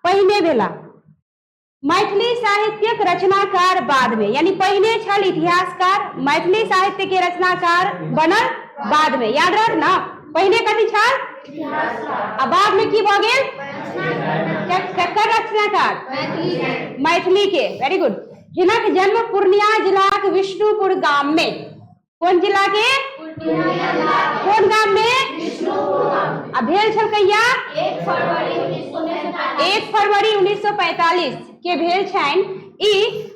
पहिने भेला। मैथिली साहित्यक रचनाकार बाद में, यानी पहिने छल इतिहासकार, मैथिली साहित्य के रचनाकार बनल बाद में। याद रख ना, पहिने कथी छल आ बाद में की भ गेल केकर रचनाकार, मैथिली के। Very good. हिनक जन्म पूर्णिया जिलाक विष्णुपुर गाम में, कौन जिला के, कौन गाम में, आ भेल छल कहिया, 1 फरवरी 1945 के भेल छनि। ई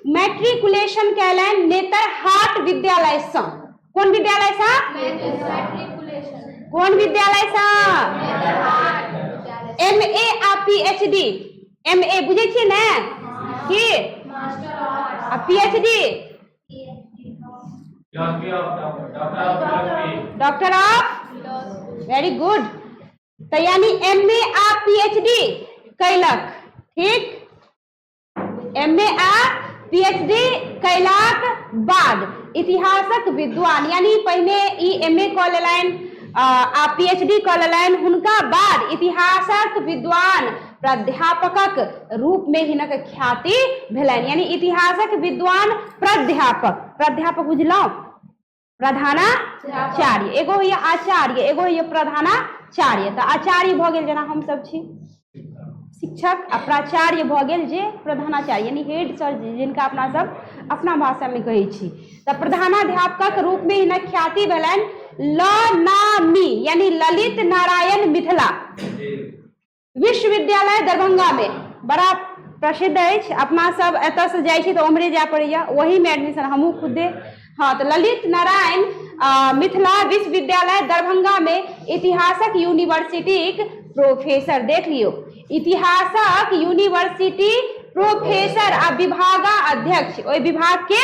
मैट्रिकुलेशन कैलन नेतरहाट विद्यालय से। कौन विद्यालय से, कौन विद्यालय से, MA आ PhD। MA बुझे छियै ने कि, आ PhD doctor of, very good. तो यानी MA आ PhD कैलक, ठीक। MA आ PhD कैलाक बाद इतिहासक विद्वान, यानी पहिने ई MA कऽ लेलनि आ PhD कऽ लेलनि, हुनका बाद इतिहासक विद्वान प्राध्यापकक रूप में हिनक ख्याति भेलनि। यानी इतिहासक विद्वान प्राध्यापक, प्राध्यापक बुझलौं, प्रधानाचार्य, एगो होइए आचार्य, एगो होइए प्रधानाचार्य। तो आचार्य भ गेल जेना हम सब छी शिक्षक, आ प्राचार्य भ गेल जे प्रधानाचार्य, यानी हेड सर, जिनका अपना सब अपना भाषा में कहै छी। तो प्रधानाध्यापक रूप में हिनक ख्याति भेलनि। लनामी यानी ललित नारायण मिथिला विश्वविद्यालय दरभंगा में बड़ा प्रसिद्ध अछि। अपना सब एतऽ से जाइ छी तो उम्हरे जाय पड़ैया, वही में एडमिशन हमहूँ खुदे। हाँ, तो ललित नारायण मिथिला विश्वविद्यालय दरभंगा में इतिहासक यूनिवर्सिटी प्रोफेसर, देख लियो, इतिहासक यूनिवर्सिटी प्रोफेसर आ विभागा अध्यक्ष, ओहि विभाग के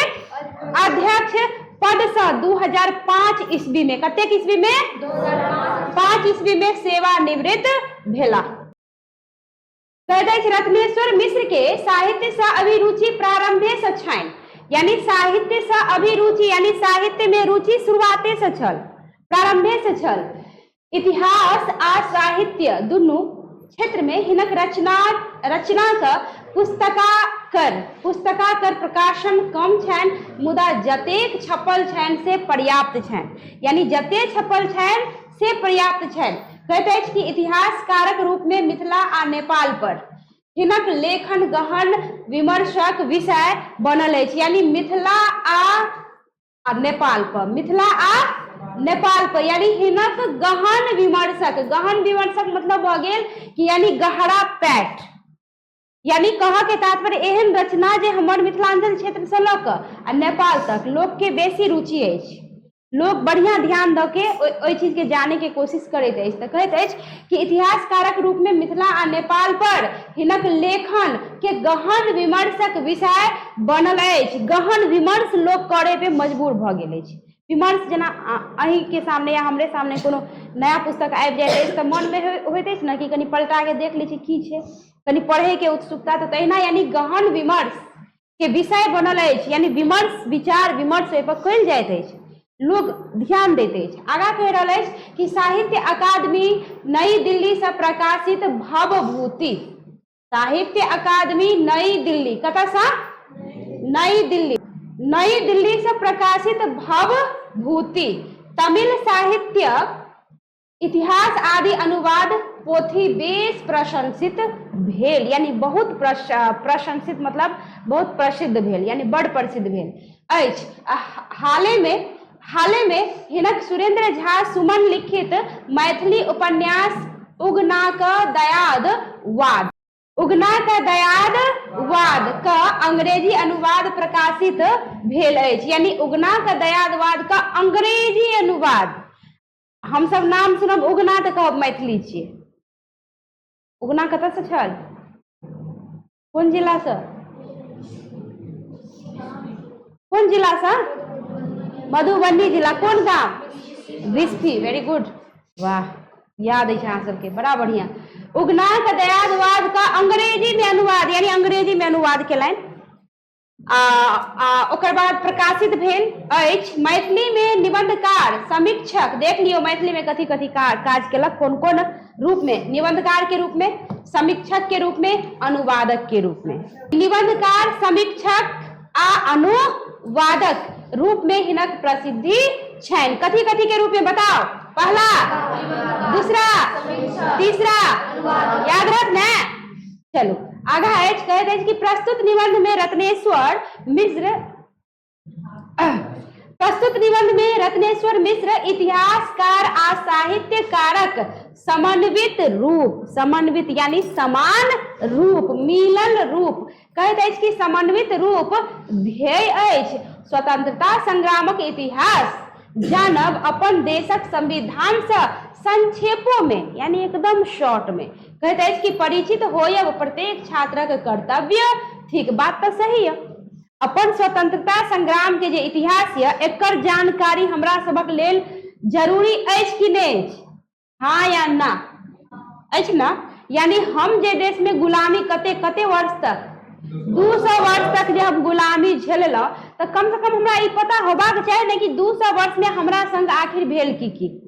अध्यक्ष पद से 2005 ईस्वी में, कतेक ईस्वी में, 2005 ईस्वी में सेवानिवृत्त भेला। रत्नेश्वर मिश्र के साहित्य से अभिरुचि प्रारंभे से छनि, यानी साहित्य से अभिरुचि यानी साहित्य में रुचि शुरुआते से छल, प्रारंभे से छल। इतिहास आ साहित्य दुनू क्षेत्र में हिनक रचना का पुस्तकाकर प्रकाशन कम छनि, मुदा जतेक छपल छनि से पर्याप्त छनि, यानी जते छपल छनि से पर्याप्त छनि। कहैत अछि कि इतिहासकारक रूप में मिथिला आ नेपाल पर हिनक लेखन गहन विमर्शक विषय बनल अछि, यानी मिथिला आ नेपाल पर, मिथिला आ नेपाल पर, यानी हिनक गहन विमर्शक मतलब भ गेल कि यानी गहरा पैठ, यानी कह के तात्पर्य एहन रचना जे हमर मिथिलांचल क्षेत्र से लऽ कऽ आ नेपाल तक लोक के बेसी रुचि अछि, लोग बढ़िया ध्यान दऽ के ओहि चीज के जाने के कोशिश करैत अछि। तऽ कहैत अछि कि इतिहासकारक रूप में मिथिला आ नेपाल पर हिनक लेखन के गहन विमर्शक विषय बनल अछि। गहन विमर्श लोग करे पे मजबूर भ गेल अछि। विमर्श जेना अहीं के सामने या हमरे सामने कोनो नया पुस्तक आबि जाइत अछि तऽ मन में होइत अछि ने कि कनि पलटा के देख लै छी की छै, कनि पढ़े के उत्सुकता। तऽ तहिना यानी गहन विमर्श के विषय बनल अछि, यानी विमर्श, विचार विमर्श एहि पर कयल जाइत अछि, लोग ध्यान देते अछि। आगा कह रहल अछि कि साहित्य अकादमी नई दिल्ली से प्रकाशित भवभूति, साहित्य अकादमी नई दिल्ली, कतऽ सा, नई दिल्ली से प्रकाशित भवभूति तमिल साहित्य इतिहास आदि अनुवाद पोथी बेस प्रशंसित भेल, यानी बहुत प्रशंसित मतलब बहुत प्रसिद्ध भेल, यानी बड़ प्रसिद्ध भेल अछि। हाले में हिनक सुरेंद्र झा सुमन लिखित मैथिली उपन्यास उगना का दयाद वाद का अंग्रेजी अनुवाद प्रकाशित भेल अछि, यानी उगना का दयादवाद का अंग्रेजी अनुवाद। हम सब नाम सुनब उगना तऽ कहब मैथिली छियै। उगना कतऽ से छल, कोन जिला से, कोन जिला से, मधुबनी जिला, कोन गांव, बिस्फी। वेरी गुड, वाह, याद है अहाँ सबके, बड़ा बढ़िया। उगना का दयादवाद का अंग्रेजी में अनुवाद, यानी अंग्रेजी में अनुवाद केलनि। ओकर बाद प्रकाशित भेल अछि। मैथिली में निबंधकार, समीक्षक, देख लियो मैथिली में कथी कथी काज केलक, कोन कोन रूप में, निबंधकार के रूप में, समीक्षक के रूप में, अनुवादक के रूप में। निबंधकार, समीक्षक आ अनुवादक रूप में हिनक प्रसिद्धि छनि। कथी कथी के रूप में बताओ? पहला, दूसरा, तीसरा, याद रख ने। चलो आगा कहते हैं कि प्रस्तुत निबंध में रत्नेश्वर मिश्र इतिहासकार आ साहित्यकारक समन्वित यानी समान रूप, मिलल रूप, कहते हैं कि समन्वित रूप ध्येय अछि स्वतंत्रता संग्रामक इतिहास जानब अपन देशक संविधान से संक्षेपों में यानी एकदम शॉर्ट में, कहते हैं कि परिचित होयब प्रत्येक छात्रक कर्तव्य। ठीक बात तो सही है। अपन स्वतंत्रता संग्राम के जे इतिहास है एकर जानकारी हमरा सबक लेल जरूरी अछि कि नहीं? हाँ या ना? अछि ना? यानी हम जे देश में गुलामी कते वर्ष तक 200 वर्ष तक जब गुलामी झेललौ तो कम से कम हमरा ई पता होबाक चाही ने कि 200 वर्ष में हमरा संग आखिर भेल की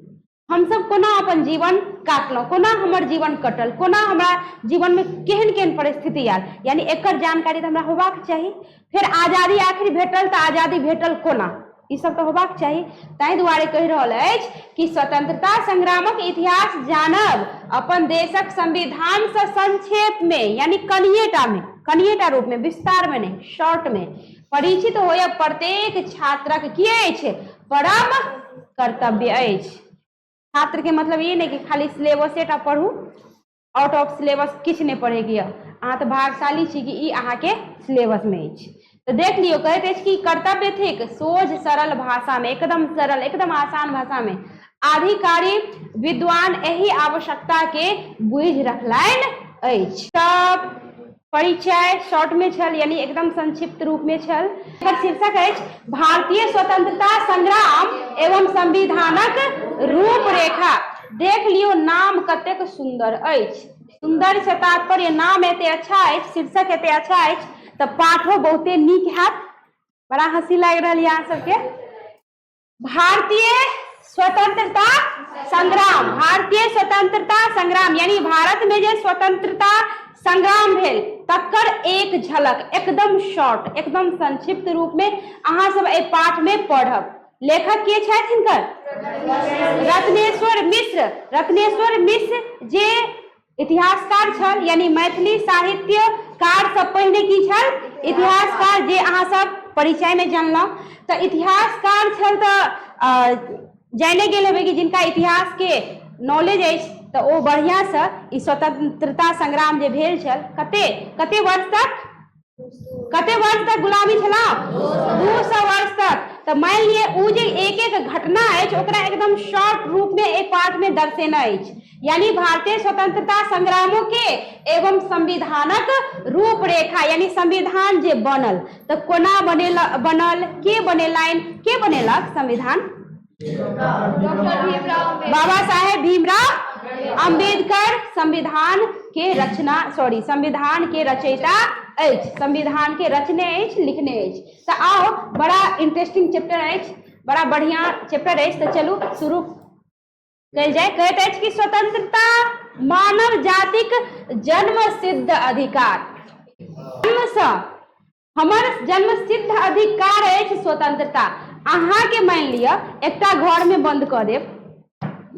हम सब कोना अपन जीवन काटलौ, कोना हमर जीवन कटल, कोना हमरा जीवन में केहन केहन परिस्थिति आयल, यानी एकर जानकारी तो हमरा होबाक चाही। फिर आजादी आखिर भेटल तो आजादी भेटल कोना, ई सब तो होबाक चाही। ताहि दुआरे कहि रहल अछि कि स्वतंत्रता संग्रामक इतिहास जानब अपन देशक संविधान से संक्षेप में यानी कनिएटा रूप में, विस्तार में नहीं, शॉर्ट में परिचित होयब प्रत्येक छात्रक की अछि? परम कर्तव्य अछि। छात्र के मतलब ये नहीं कि खाली सिलेबसेटा पढ़ू, आउट ऑफ सिलेबस किछ नहीं पढ़ेगी। अहाँ तो भाग्यशाली छी कि ई अहाँ के सिलेबस में अछि। तो देख लियो, कहते हैं कि कर्तव्य थिक सोझ सरल भाषा में, एकदम सरल, एकदम आसान भाषा में अधिकारी विद्वान एही आवश्यकता के बुझि रखलनि अछि। तब परिचय शॉर्ट में छल यानी एकदम संक्षिप्त रूप में छल। एकर शीर्षक अछि भारतीय स्वतंत्रता संग्राम एवं संविधानक रूपरेखा। देख लियो नाम कतेक सुंदर अछि, सुंदर से तात्पर्य नाम एते अच्छा अछि, शीर्षक एते अच्छा अछि तो पाठो बहुते नीक हैत। बड़ा हंसी लागि रहल यहाँ सबके। भारतीय स्वतंत्रता संग्राम, भारतीय स्वतंत्रता संग्राम यानी भारत में जो स्वतंत्रता संग्राम भेल तकर एक झलक एकदम शॉर्ट, एकदम संक्षिप्त रूप में अहाँ सब ए पाठ में पढ़ब। लेखक के छथि हिनकर? रत्नेश्वर मिश्र जे इतिहासकार छल यानी मैथिली साहित्यकार से पहिने की छल? इतिहासकार, जे अहाँ सब परिचय में जानलौ। तो इतिहासकार छल तो जाने गेल हेबै कि जिनका इतिहास के नॉलेज अछि तो वो बढ़िया से ई स्वतंत्रता संग्राम जे भेल छल कते वर्ष तक गुलामी छला? 200 वर्ष तक। तो मान लिए उ जे एक एक घटना अछि ओकरा एकदम शॉर्ट रूप में एक पाठ में दर्शेना अछि। यानी भारतीय स्वतंत्रता संग्रामों के एवं संविधानक रूपरेखा यानी संविधान जे बनल तो कोना बनल, के बनेलक संविधान? बाबा साहेब भीमराव अंबेडकर संविधान के रचयिता अछि, संविधान के रचने अछि, लिखने अछि। तो आओ, बड़ा इंटरेस्टिंग चैप्टर अछि, बड़ा बढ़िया चैप्टर अछि। तो चलू शुरू कल जाए। कहते हैं कि स्वतंत्रता मानव जातिक जन्म सिद्ध अधिकार, हमर जन्म सिद्ध अधिकार अछि स्वतंत्रता। अहाँ के मान लिया एकटा घर में बंद कर देव,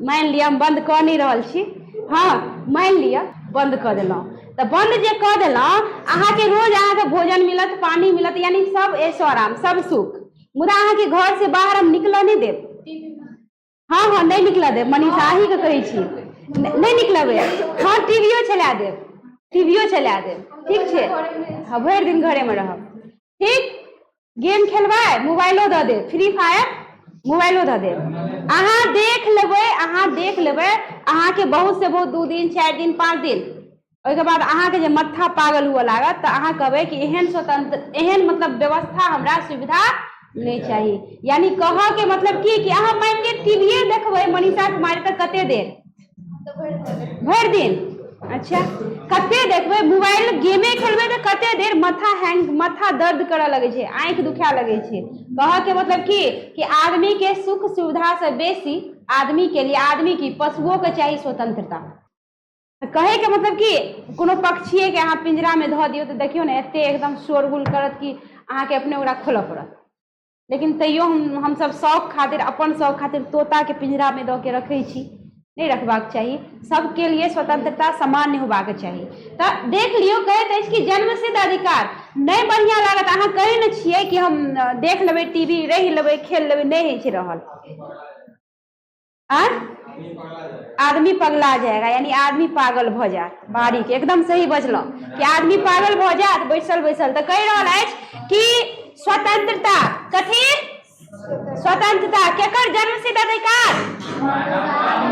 मान लिया हम बंद कर नहीं रहल छी, हाँ मान लिया बंद कर देलौं, तो बंद जे कर देलौं अहाँ के रोज अहाँ के भोजन मिलत, पानी मिलत, यानी सब ऐशो आराम, सब सुख। मुदा अहाँ के घर से बाहर हम निकल नहीं देव। हाँ नहीं निकल देव, मनीषा अहीं के कहै छी, नहीं निकलबे। हाँ टीवीओ चला देव, ठीक छे। हाँ भरि दिन घरे में रहब, ठीक। गेम खेलबै, मोबाइलो दऽ दे, फ्री फायर मोबाइलो दऽ दे। अहाँ देख लेबै अहाँ के बहुत से बहुत 2 दिन 4 दिन 5 दिन ओके बाद अहाँ के जे मत्था पागल हुआ लागत तो अहाँ कहबै कि एहन मतलब व्यवस्था हमरा सुविधा नहीं चाहिए। यानी कह के मतलब की कि मान के टीवीए देखबै मनीषा कुमारी तक कते देर? भरि दिन। अच्छा कते देखबे मोबाइल गेमे खेलबे तो कते देर माथा दर्द करे लगे छे, आंख दुखा लगे छे। कह के मतलब कि आदमी के सुख सुविधा से बेसी आदमी के लिए आदमी की पशुओं के चाहिए स्वतंत्रता। कहे के मतलब कि कोनो पक्षी के अहाँ पिंजरा में धो दियो तो देखियो ने एते एकदम शोरगुल करत कि अहाँ के अपने ओकरा खोलऽ पड़त। लेकिन तैयो हम सब शौक खातिर अपन शौक खातिर तोता के पिंजरा में दऽ के रखे छी, नहीं रखबाक चाहिए। सबके लिए स्वतंत्रता सामान्य होबाक चाहिए। तो देख लियो कहते हैं कि जन्मसिद्ध अधिकार नहीं बढ़िया लागत अहाँ कहे न छिए कि हम देख लेबै टीवी रह लेबै खेल लेबै, नहीं है रहल आदमी पगला जाएगा, यानी आदमी पागल भ जात। बारीक एकदम सही बजलो कि आदमी पागल भ जात बैसल बैसल। तो कह रहा है कि स्वतंत्रता कथी स्वतंत्रता केकर जन्म सिद्ध अधिकार,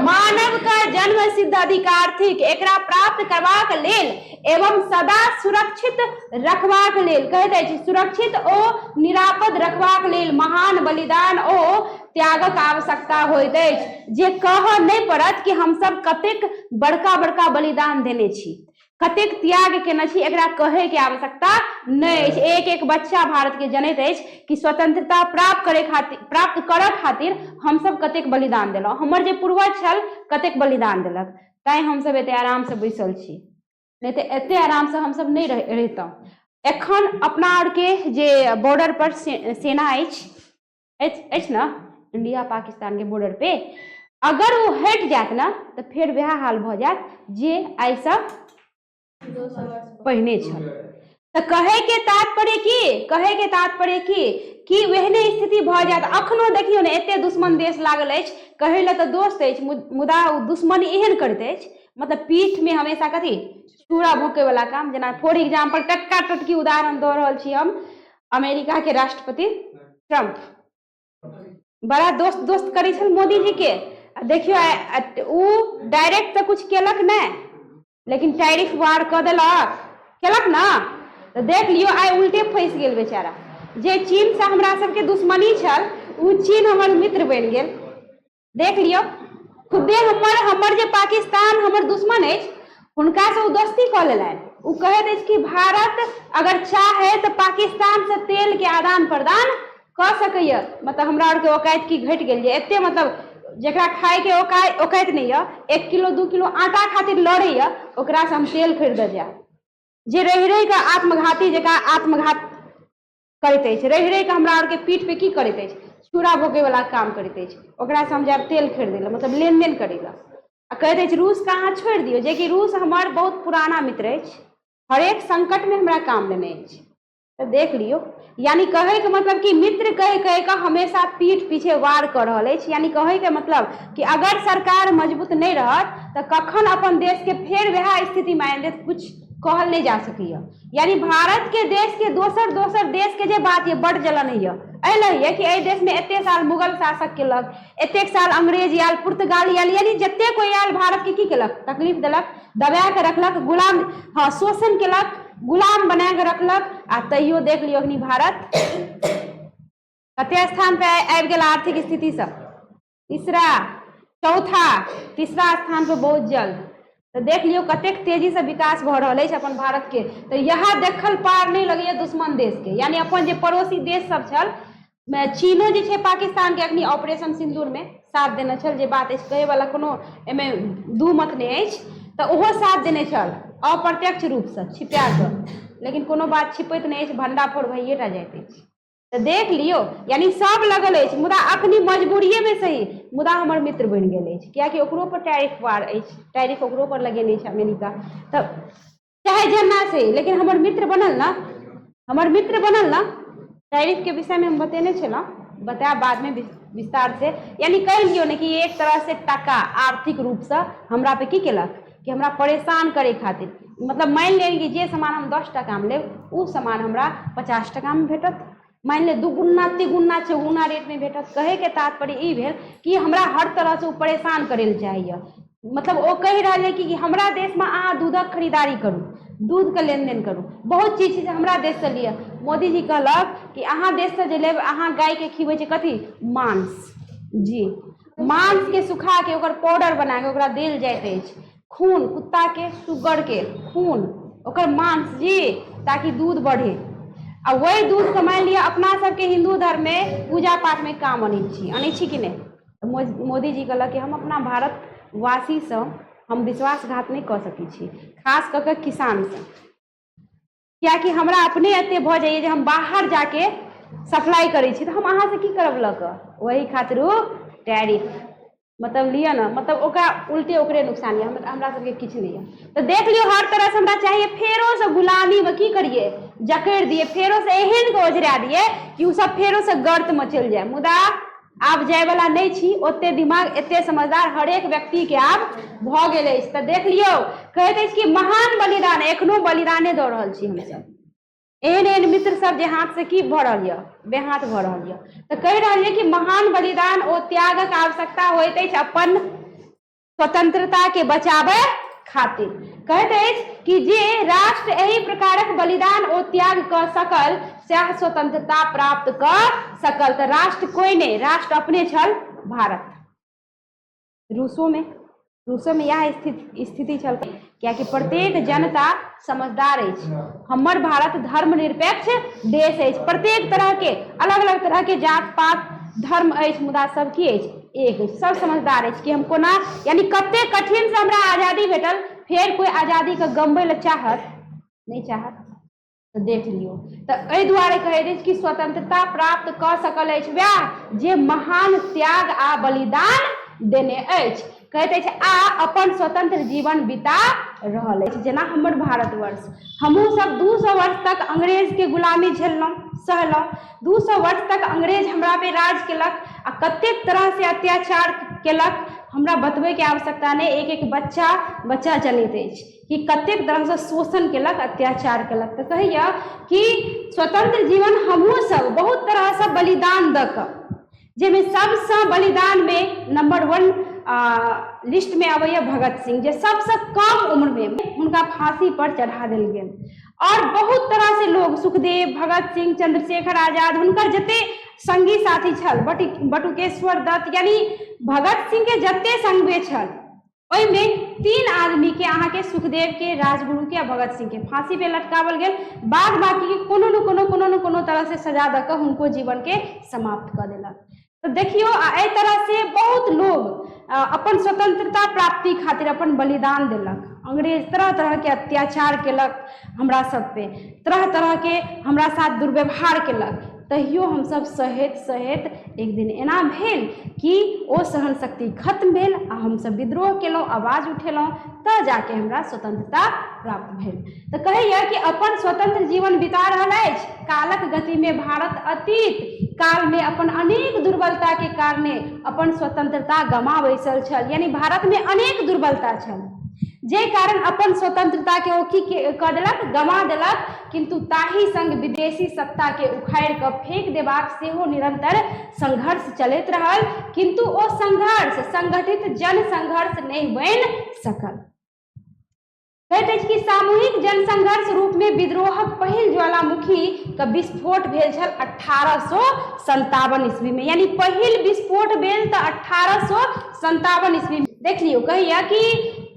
मानव का जन्म सिद्ध अधिकार थिक। एकरा प्राप्त करबाक लेल एवं सदा सुरक्षित रखबाक लेल कहते छी सुरक्षित ओ निरापद रखबाक लेल महान बलिदान ओ त्यागक आवश्यकता होइत अछि। जे कह नहीं पड़त कि हम सब कतेक बड़का बड़का बलिदान देने छी, कतेक त्याग केने छी, एकरा कहे के आवश्यकता नहीं अछि। एक एक बच्चा भारत के जनैत अछि कि स्वतंत्रता प्राप्त करऽ खातिर हम सब कतेक बलिदान देलहुं। हमर जे पूर्वज छल कतेक बलिदान देलक, ताई हम सब एते आराम से बैसल छी, नहीं तो एते आराम से हम सब नहीं रहतौं। एखन अपना आर के जे बॉर्डर पर सेना अछि ना, इंडिया पाकिस्तान के बॉर्डर पे, अगर वो हट जात ना तो फिर वह हाल भ जात जे आई सब पहिने छल। तो कहे के तात्पर्य कि वेहने स्थिति भ जात। अखनो देखियो ने एते दुश्मन देश लागल अछि, कहे ला तो दोस्त अछि मुदा दुश्मन एहन करते अछि, मतलब पीठ में हमेशा कथी छुरा भोंके वाला काम। जना फॉर एग्जाम्पल टटका टटकी उदाहरण दो रहल छी हम, अमेरिका के राष्ट्रपति ट्रंप बड़ा दोस्त करे छल मोदी जी के। देखियो उ डायरेक्ट तो कुछ केलक नहीं, लेकिन टैरिफ वार कर देलक केलक ना। तो देख लियो आई उल्टे फंस गेल बेचारा। जे चीन से हमरा सबके दुश्मनी छल उ चीन हमर मित्र बन गेल। देख लियो खुदे हमर जे पाकिस्तान हमर दुश्मन अछि हुनका से उ दोस्ती कऽ लेलनि। उ कहैत अछि कि भारत अगर चाहे तो पाकिस्तान से तेल के आदान प्रदान कर सकैया। मतलब हमरा आर के औकात की घट गेल जे एते मतलब जकरा खाए के औकात नहीं है, 1 किलो 2 किलो आटा खातिर लड़े ओकरा से हम तेल खरीद जाए। जे रह के आत्मघाती जका आत्मघात करैत अछि, रह के हमरा आर के पीठ पे की करैत अछि, छुरा भोगे वाला काम करैत अछि, ओकरा से हम जाब तेल खरीदे ला, मतलब लेन देन करे ला। आ कहते अछि रूस का अहाँ छोड़ दियो, जे कि रूस हमार बहुत पुराना मित्र अछि, हर एक संकट में हमरा काम देने अछि। तो देख लियो, यानी कहे के मतलब कि मित्र कह के हमेशा पीठ पीछे वार कर रहल अछि। यानी कहे के मतलब कि अगर सरकार मजबूत नहीं रहत तो कखन अपन देश के फिर वह स्थिति में आनि देत, कुछ कहल नहीं जा सकैया। यानी भारत के देश के दोसर देश के जे बात ये बड़ जलन है कि ए देश में एते साल मुगल शासक केलक, एतेक साल अंग्रेज आयल, पुर्तगाली आयल, यानी जते कोई आयल भारत के की केलक, तकलीफ देलक, दबा के रखलक, गुलाम शोषण केलक, गुलाम बना के रखलक। आ तैयो देख लियो कि भारत कते स्थान पे आबि गेल आर्थिक स्थिति से, तीसरा स्थान पे बहुत जल्द। तो देख लियो कतेक तेजी से विकास भ रहल अछि अपन भारत के। तो यहाँ देखल पार नहीं लगे दुश्मन देश के, यानी अपन जे पड़ोसी देश सब छल, चीनो जे छे पाकिस्तान के अखनी ऑपरेशन सिंदूर में साथ देने छल, जे बात अछि कहे वाला कोनो एमे दू मत नहीं अछि। तो ओहो साथ देने छल अप्रत्यक्ष रूप से छिपा के, लेकिन कोनो बात छिपैत नहीं अछि, भंडाफोड़ भइए टा जाइत अछि। तो देख लियो यानी सब लगल अछि, मुदा अखनी मजबूरिये में सही मुदा हमर मित्र बन गेल अछि, कियाकि ओकरो पर टैरिफ वार अछि, टैरिफ ओकरो पर लगेने छै अमेरिका। तब चाहे जेना से, लेकिन हमर मित्र बनल ना। टैरिफ के विषय में हम बतेने छलौं, बताया बाद में विस्तार से। यानी कह लियो ने कि एक तरह से टका आर्थिक रूप से हमरा पे की केलक कि हमरा परेशान करे खातिर, मतलब मान लिय कि जे सामान हम 10 टका में लेब उ सामान हमरा 50 टका में भेटत, मान ले 2 गुना 3 गुना 4 गुना रेट में भेटत। कहे के तात्पर्य ई भेल कि हमरा हर तरह से परेशान करे ले चाहिए। मतलब वो कह रहा है कि हमरा देश में अहाँ दूधक खरीदारी करू, दूध के लेन देन करू, बहुत चीज हमरा देश से लिया। मोदी जी कहलक कि अहाँ देश से जे लेब, अहाँ गाय के खिबै छै कथी मांस, जी मांस के सुखा के ओकर पाउडर बना के ओकरा देल जाइत अछि। खून, कुत्ता के, सुगर के खून, ओकर मांस जी, ताकि दूध बढ़े। आ वही दूध के मान लिया अपना सबके हिंदू धर्म में पूजा पाठ में काम आनै छी कि नहीं। मोदी जी कहलक कि हम अपना भारतवासी से हम विश्वासघात नहीं कर सकै छी, खास कऽ के किसान से, कियाकि हमरा अपने एते भऽ जाइए जे हम बाहर जाके सप्लाई करै छी, तो हम अहाँ से की करब लऽ कऽ, वही खातिर टैरिफ मतलब लिया ना, मतलब ओकरा उल्टे ओकरे नुकसान है, हमरा सबके किछ नहीं है। तो देख लियो हर तरह से हमरा चाहिए फेरो से गुलामी में की करिए, जकड़ दिए, फेरो से एहन के ओझरा दिए कि उ सब फेरो से गर्त में चल जाए। मुदा आब जाए वाला नहीं छी, ओते दिमाग एते समझदार हरेक व्यक्ति के आब भ गेल अछि। तो देख लियो कहते अछि कि महान बलिदान, एखनो बलिदाने दऽ रहल छी हम सब। एहन एहन मित्र सब जे हाथ से की भऽ रहल यऽ, बेहाथ भऽ रहल यऽ। तो कहि रहल यऽ कि महान बलिदान ओ त्यागक आवश्यकता होइत अछि अपन स्वतंत्रता के बचाबै खातिर। कहैत अछि कि जे राष्ट्र एही प्रकारक बलिदान ओ त्याग कऽ सकल सएह स्वतंत्रता प्राप्त कऽ सकल। तो राष्ट्र कोई नहीं, राष्ट्र अपने छल भारत। रूसों में यह स्थिति छल, क्या कि प्रत्येक जनता समझदार अछि। हमर भारत धर्मनिरपेक्ष देश अछि, प्रत्येक तरह के अलग अलग तरह के जात पात धर्म अछि, मुदा सब की अछि, एक अछि, सब समझदार अछि कि हम कोना, यानी कते कठिन से हमरा आजादी भेटल, फिर कोई आजादी के गमबै ले चाहत नहीं चाहत। तो देख लियो, तो एहि दुआरे कहैत अछि कि स्वतंत्रता प्राप्त कऽ सकल अछि वएह जे महान त्याग आ बलिदान देने अछि। कहैत अछि आ अपन स्वतंत्र जीवन बिता रहल अछि। जेना हमर भारतवर्ष, हमहूँ सब 200 वर्ष तक अंग्रेज के गुलामी झेललहुँ, सहलहुँ। 200 वर्ष तक अंग्रेज हमरा पे राज केलक आ कतेक तरह से अत्याचार केलक, हमरा बतबै के आवश्यकता नहीं, एक एक बच्चा जनैत अछि कि कतेक तरह से शोषण केलक, अत्याचार केलक। तो कहैया कि स्वतंत्र जीवन हमहूँ सब बहुत तरह से बलिदान दऽ कऽ, जेमे सबसे बलिदान में नंबर 1 लिस्ट में आबैया भगत सिंह, जे सबसे कम उम्र में उनका फांसी पर चढ़ा देल गेल। और बहुत तरह से लोग, सुखदेव, भगत सिंह, चंद्रशेखर आजाद, हुनकर जते संगी साथी छल, बटुकेश्वर दत्त, यानी भगत सिंह के जते संगी छल, ओहिमे 3 आदमी के, अहाँ के सुखदेव के, राजगुरु के, भगत सिंह के फांसी पे लटकावल गेल। बाद बाकी के कोनो न कोनो तरह से सजा दऽ कऽ हुनको जीवन के समाप्त कर देलक। तो देखियो एहि तरह से बहुत लोग अपन स्वतंत्रता प्राप्ति खातिर अपन बलिदान देलक। अंग्रेज तरह तरह के अत्याचार केलक हमरा सब पे, तरह तरह के हमरा साथ दुर्व्यवहार केलक, तहियो हम सब सहेत एक दिन एना भेल कि ओ सहन शक्ति खत्म भेल आ हम सब विद्रोह केलहुँ, आवाज उठेलहुँ, तब जाके हमरा स्वतंत्रता प्राप्त भेल। तो कहैया कि अपन स्वतंत्र जीवन बिता रहल अछि, कालक गति में भारत अतीत काल में अपन अनेक दुर्बलता के कारणे अपन स्वतंत्रता गमा बैसल छल। यानी भारत में अनेक दुर्बलता छल, जे कारण अपन स्वतंत्रता के ओ की कऽ देलक, गमा देलक। किंतु ताही संग विदेशी सत्ता के उखाड़ि कऽ फेंक देबाक सेहो निरंतर संघर्ष चलैत रहल, किंतु ओ संघर्ष संगठित जन संघर्ष नहीं बनि सकल। कहैत अछि कि सामूहिक जनसंघर्ष रूप में विद्रोहक पहिल ज्वालामुखी का विस्फोट भेल छल 1857 ईस्वी में। यानी पहिल विस्फोट भेल तऽ 1857 ईस्वी में। देख लियो कहैया कि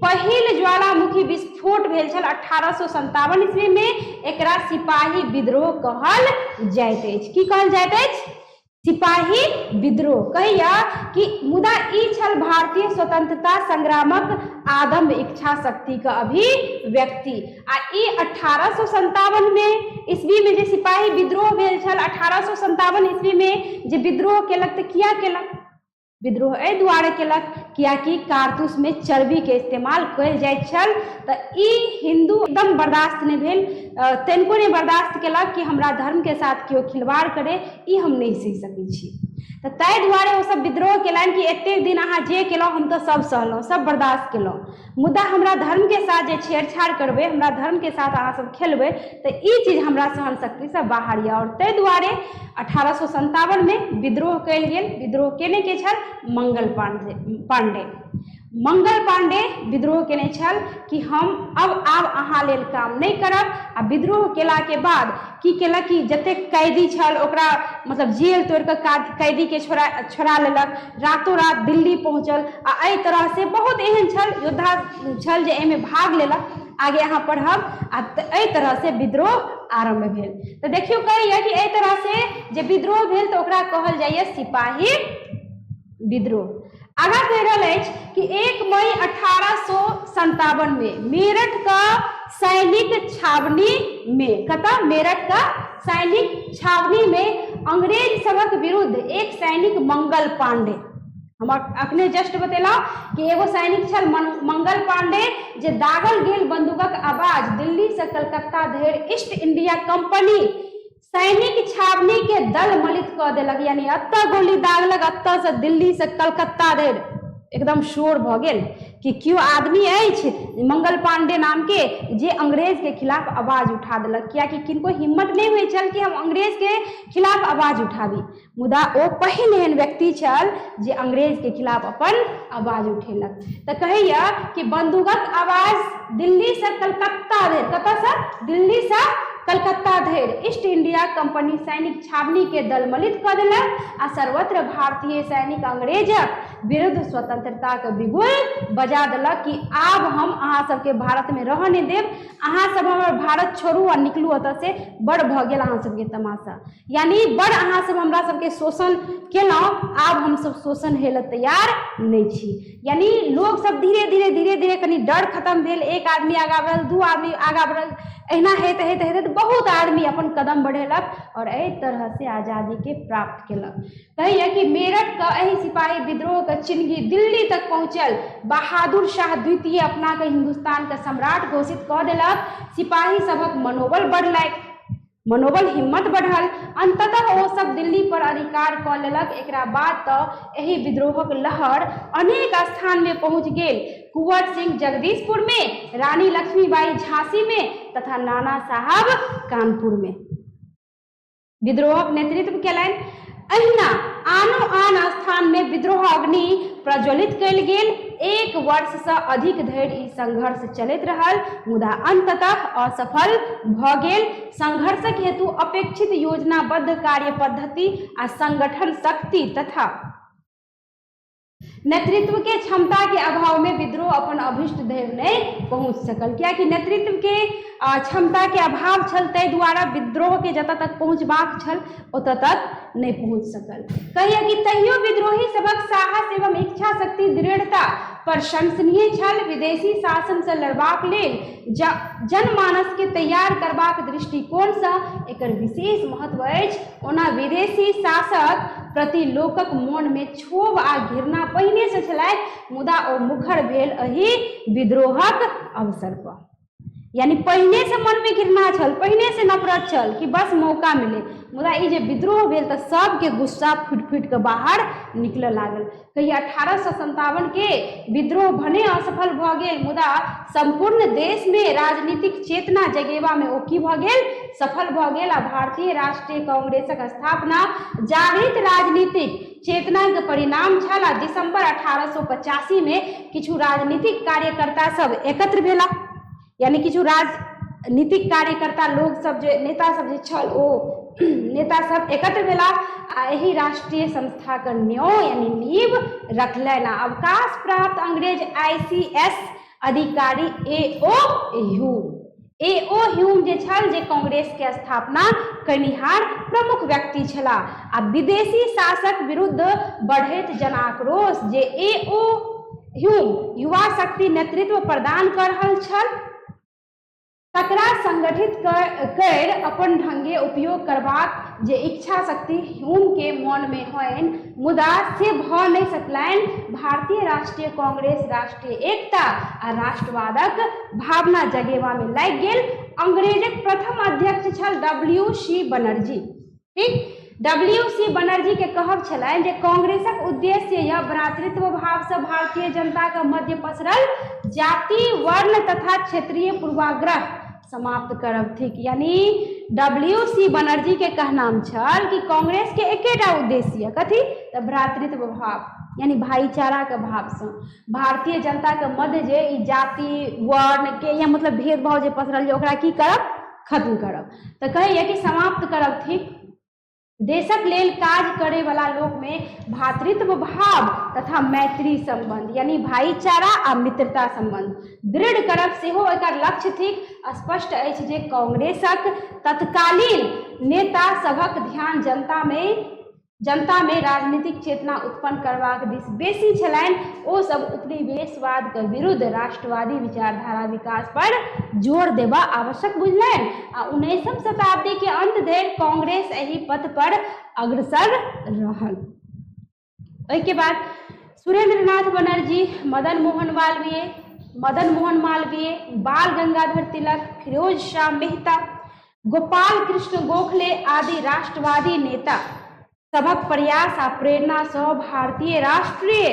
पहिल ज्वालामुखी विस्फोट भेल छल 1857 ईस्वी में। एकरा सिपाही विद्रोह कहल जाइत अछि। की कहल जाइत अछि? सिपाही विद्रोह। कहैया कि मुदा ई छल भारतीय स्वतंत्रता संग्रामक आदम्य इच्छा शक्ति का अभिव्यक्ति। आ ई 1857 में ईस्वी में जे सिपाही विद्रोह भेल छल, 1857 ईस्वी में जे विद्रोह केलक तऽ किया केलक? विद्रोह एहि दुआरे केलक कियाकि कारतूस में चर्बी के इस्तेमाल कयल जाइत छल। तऽ ई हिंदू एकदम बर्दाश्त नहीं भेल, तनिको नहीं बर्दाश्त केलक कि हमरा धर्म के साथ केओ खिलवाड़ करे, ई हम नहीं सहि सकै छी। तऽ ताहि दुआरे ओ सब विद्रोह केलनि कि एतेक दिन अहाँ जे केलहुँ हम तऽ सब सहलहुँ, सब बर्दाश्त केलहुँ, मुदा हमरा धर्म के साथ जे छेड़छाड़ करबै, हमरा धर्म के साथ अहाँ सब खेलबै तऽ ई चीज हमरा सहन शक्ति से बाहर यऽ। और ताहि दुआरे 1857 में विद्रोह कयल गेल। विद्रोह केने के छल? मंगल पांडे। मंगल पांडे विद्रोह केने छल कि हम अब अहाँ लेल काम नहीं करब। आ विद्रोह केला के बाद की केलक कि जते कैदी छल ओकरा मतलब जेल तोड़ के कैदी के छोड़ा लेलक, रातों रात दिल्ली पहुंचल। आ एहि तरह से बहुत एहन छल योद्धा छल जे एहिमे भाग लेलक। आगे अहाँ पढ़ब आ एहि तरह से विद्रोह आरंभ भेल। तो देखियो कहैया कि एहि तरह से जे विद्रोह भेल तो ओकरा कहल जाइए सिपाही विद्रोह। आगा कह रहा है कि 1 मई 1857 में मेरठ का सैनिक छावनी में मेरठ का सैनिक छावनी में अंग्रेज सबक विरुद्ध एक सैनिक मंगल पांडे, हम अखने जस्ट बतेला कि एगो सैनिक छल मंगल पांडे जे दागल गेल बंदूकक आवाज दिल्ली से कलकत्ता धरि ईस्ट इंडिया कंपनी सैनिक छावनी के दल मलित कऽ देलक। यानी अत्ता गोली दागलक, अत्ता से दिल्ली से कलकत्ता धरि एकदम शोर भ गेल कि क्यों आदमी अछि मंगल पांडे नाम के जे अंग्रेज के खिलाफ आवाज उठा देलक। कियाकि किनको हिम्मत नहीं हुई छल कि हम अंग्रेज के खिलाफ आवाज उठाबी, मुदा ओ पहिल एहन व्यक्ति छल जे अंग्रेज के खिलाफ अपन आवाज उठेलक। तो कहैया कि बंदूकक आवाज दिल्ली से कलकत्ता धरि, कतऽ से दिल्ली से कलकत्ता धरि ईस्ट इंडिया कंपनी सैनिक छावनी के दल मलित कऽ देलक आ सर्वत्र भारतीय सैनिक अंग्रेजक विरुद्ध स्वतंत्रता के बिगुल बजा देलक कि आब हम अहाँ सबके भारत में रह नहीं देव, अहाँ सब हमर भारत छोड़ू आ निकलू अतऽ से, बड़ भऽ गेल अहाँ सबके तमाशा। यानी बड़ अहाँ सब हमरा सबके शोषण केलहुँ, आब हम सब शोषण हेले तैयार नहीं छी। यानी लोग सब धीरे धीरे कनी डर खत्म भेल, एक आदमी आगा बढ़ल, 2 आदमी आगा बढ़ल, एहिना हेत बहुत आदमी अपन कदम बढ़ेलक और एहि तरह से आजादी के प्राप्त केलक। कहैया कि मेरठ का एहि सिपाही विद्रोह का चिन्हगी दिल्ली तक पहुंचल। बहादुर शाह द्वितीय अपना के हिंदुस्तान का सम्राट घोषित कऽ देलक। सिपाही सबक मनोबल बढ़लक, मनोबल हिम्मत बढ़ल। अंततः वो सब दिल्ली पर अधिकार कऽ लेलक। एकरा बाद तो एहि विद्रोहक लहर अनेक स्थान में पहुंच गेल। कुंवर सिंह जगदीशपुर में, रानी लक्ष्मीबाई झांसी में तथा नाना साहब कानपुर में विद्रोहक नेतृत्व केलनि। अहिना आनो आन स्थान में विद्रोह अग्नि प्रज्वलित कयल गेल। 1 वर्ष से अधिक धरि ई संघर्ष चलैत रहल, मुदा अंततः असफल भ गेल। संघर्षक हेतु अपेक्षित योजनाबद्ध कार्य पद्धति आ संगठन शक्ति तथा नेतृत्व के क्षमता के अभाव में विद्रोह अपन अभिष्ट धरि नहीं पहुंच सकल। कियाकि नेतृत्व के क्षमता के अभाव छल, तै द्वारा विद्रोह के जतऽ तक पहुंचबाक छल ओतऽ तक नहीं पहुंच सकल। कहिया कि तैयो विद्रोही सबक साहस एवं इच्छा शक्ति दृढ़ता प्रशंसनीय छल। विदेशी शासन से लड़बाक लेल जनमानस के तैयार करबाक दृष्टिकोण से एकर विशेष महत्व अछि। ओना विदेशी शासक प्रति लोकक मन में क्षोभ आ घृणा पहिने से छलै, मुदा ओ मुखर भेल एहि विद्रोहक अवसर पर। यानी पहिने से मन में घृणा छल, पहिने से नफरत छल कि बस मौका मिले, मुदा ई जे विद्रोह भेल तऽ सबके गुस्सा फुट के बाहर निकले लागल। कहिया 1857 के विद्रोह भने असफल भ गेल, मुदा संपूर्ण देश में राजनीतिक चेतना जगेबा में ओ की भ गेल, सफल भ गेल। आ भारतीय राष्ट्रीय कांग्रेसक स्थापना जागृत राजनीतिक चेतना के परिणाम छल। आ दिसंबर 1885 में किछु राजनीतिक कार्यकर्ता सब एकत्र भेला, यानी किछु राजनीतिक कार्यकर्ता लोग सब जे नेता सब जे छल ओ नेता सब एकत्र भेला आ एही राष्ट्रीय संस्था के यानी नींव रखलनि। अवकाश प्राप्त अंग्रेज ICS अधिकारी A.O. ह्यूम जे छल जे कांग्रेस के स्थापना करनिहार प्रमुख व्यक्ति छला। आ विदेशी शासक विरुद्ध बढ़ैत जन आक्रोश जे A.O. ह्यूम युवा शक्ति नेतृत्व प्रदान कर रहल छल, तकरा संगठित कर अपन ढंगे उपयोग करबाक जे इच्छा शक्ति ह्यूम के मन में होइन, मुदा से भ नहीं सकलनि। भारतीय राष्ट्रीय कांग्रेस राष्ट्रीय एकता आ राष्ट्रवादक भावना जगेबा में लागि गेल। अंग्रेजक प्रथम अध्यक्ष छल W.C. बनर्जी। ठीक, W.C. बनर्जी के कहब छलनि जे कांग्रेसक उद्देश्य यह भ्रातृत्व भाव से भारतीय जनता के मध्य पसरल जाति वर्ण तथा क्षेत्रीय पूर्वाग्रह समाप्त करब थिक। यानी W.C. बनर्जी के कहनाम छल कि कांग्रेस के एकेटा उद्देश्य कथी, तऽ भ्रातृत्व भाव यानी भाईचारा के भाव से भारतीय जनता के मध्य जे ई जाति वर्ण के या मतलब भेदभाव जे पसरल जे ओकरा की करब, खत्म करब। तो कहैया कि समाप्त करब थिक देशक लेल काज करे वाला लोक में भातृत्व भाव तथा मैत्री संबंध यानी भाईचारा आ मित्रता संबंध दृढ़ करब सेहो एकर लक्ष्य थिक। स्पष्ट अछि जे कांग्रेसक तत्कालीन नेता सभक ध्यान जनता में राजनीतिक चेतना उत्पन्न करबाक दिस बेसी छलनि। ओ सब उपनिवेशवाद के विरुद्ध राष्ट्रवादी विचारधारा विकास पर जोर देबा आवश्यक बुझलनि आ 19वीं शताब्दी के अंत धरि कांग्रेस एही पथ पर अग्रसर रहल। ओहिके बाद सुरेंद्रनाथ बनर्जी, मदन मोहन मालवीय, बाल गंगाधर तिलक, फिरोज शाह मेहता, गोपाल कृष्ण गोखले आदि राष्ट्रवादी नेता सभक प्रयास आ प्रेरणा सँ भारतीय राष्ट्रीय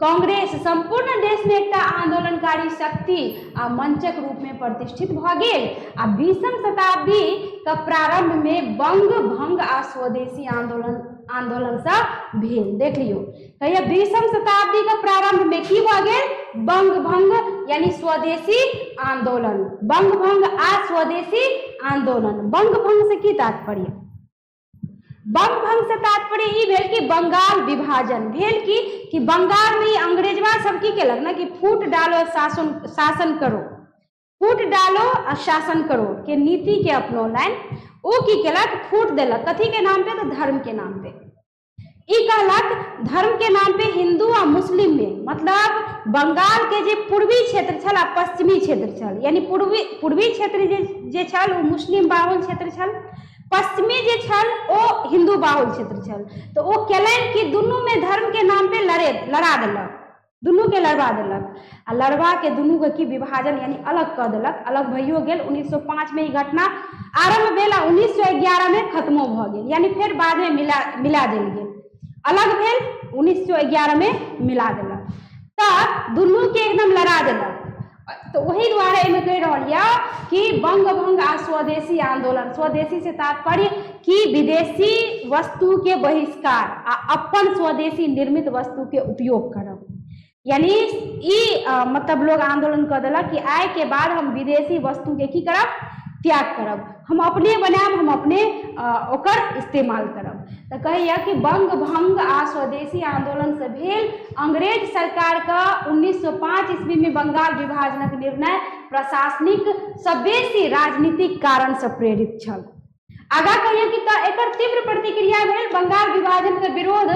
कांग्रेस संपूर्ण देश में एकटा आंदोलनकारी शक्ति आ मंचक रूप में प्रतिष्ठित भ गेल आ 20वीं शताब्दी के प्रारंभ में बंग भंग आ स्वदेशी आंदोलन सँ भेल। देख लियो कहिया 20वीं शताब्दी के प्रारंभ में की भ गेल, बंग भंग यानी स्वदेशी आंदोलन, बंग भंग आ स्वदेशी आंदोलन। बंग भंग से की तात्पर्य, बंग भंग से तात्पर्य ई भेल कि बंगाल विभाजन भेल कि बंगाल में अंग्रेजवा सब की केलक ना कि फूट डालो शासन करो, फूट डालो और शासन करो के नीति के अपनौलनि। ओ की केलक, फूट देलक कथी के नाम पे, तो धर्म के नाम पे। ई कहलक धर्म के नाम पे हिंदू आ मुस्लिम में मतलब बंगाल के जे पूर्वी क्षेत्र छल आ पश्चिमी क्षेत्र छल, यानी पूर्वी क्षेत्र जे छल वो मुस्लिम बाहुल क्षेत्र छल, पश्चिमी जे छल ओ हिंदू बाहुल क्षेत्र छल। तो वो केलनि कि दुनू में धर्म के नाम पे लड़ा देलक, दुनू के लड़वा देलक आ लड़वा के दुनू के की विभाजन यानी अलग कर देलक। अलग भइयो गेल। 1905 में ई घटना आरंभ भेल आ 1911 में खत्मो भ गेल, यानी फिर बाद में मिला देल गेल, अलग भेल 1911 में मिला देलक। तो दुनू के एकदम लड़ा देलक। तो वही द्वारा इनमें कह रहा कि बंग भंग आ स्वदेशी आंदोलन, स्वदेशी से तात्पर्य कि विदेशी वस्तु के बहिष्कार आ अपन स्वदेशी निर्मित वस्तु के उपयोग करब। यानी ई मतलब लोग आंदोलन कर देलक कि आय के बाद हम विदेशी वस्तु के की करब, त्याग करब, हम अपने बनाब, हम अपने ओकर इस्तेमाल करब। तो कहिया कि बंग भंग आ स्वदेशी आंदोलन से भेल अंग्रेज सरकार का 1905 ईस्वी में बंगाल विभाजनक निर्णय प्रशासनिक सब बेसी राजनीतिक कारण से प्रेरित छल। आगा कहिया कि एकर तीव्र प्रतिक्रिया भेल। बंगाल विभाजन के विरोध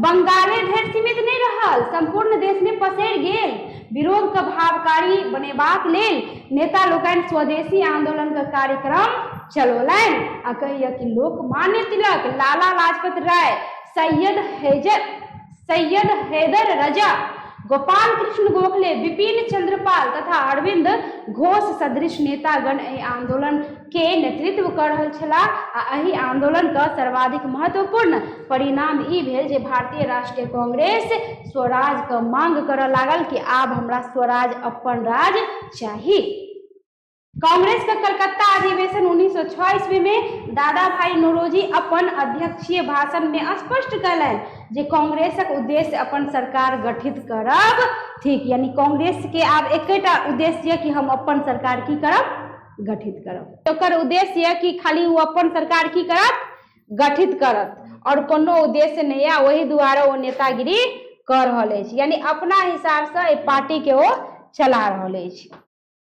बंगाले धरि सीमित नहीं रहल, संपूर्ण देश में पसरि गेल। विरोध के भावकारी बनेबाक लेल नेता लोकनि स्वदेशी आंदोलन के कार्यक्रम चलौलनि आ कहिया कि लोकमान्य तिलक, लाला लाजपत राय, सैयद हैदर रजा, गोपाल कृष्ण गोखले, विपिन चंद्रपाल तथा अरविंद घोष सदृश नेतागण एहि आंदोलन के नेतृत्व कर रहल छलाह आ एहि आंदोलन का सर्वाधिक महत्वपूर्ण परिणाम ई भेल जे भारतीय राष्ट्रीय कांग्रेस स्वराज का मांग करऽ लागल कि आब हमरा स्वराज अपन राज चाही। कांग्रेस का कलकत्ता अधिवेशन 1906 ईस्वी में दादा भाई नौरोजी अपन अध्यक्षीय भाषण में स्पष्ट कयलनि जे कांग्रेसक उद्देश्य अपन सरकार गठित करब थिक। यानी कांग्रेस के आब एकेटा उद्देश्य कि हम अपन सरकार की करब, गठित करब। ओकर उद्देश्य है कि खाली वो अपन सरकार की करत, गठित करत और कोनो उद्देश्य नहीं है। वही द्वारा वो नेतागिरी कर रहल अछि, यानी अपना हिसाब से पार्टी के वो चला रहल अछि।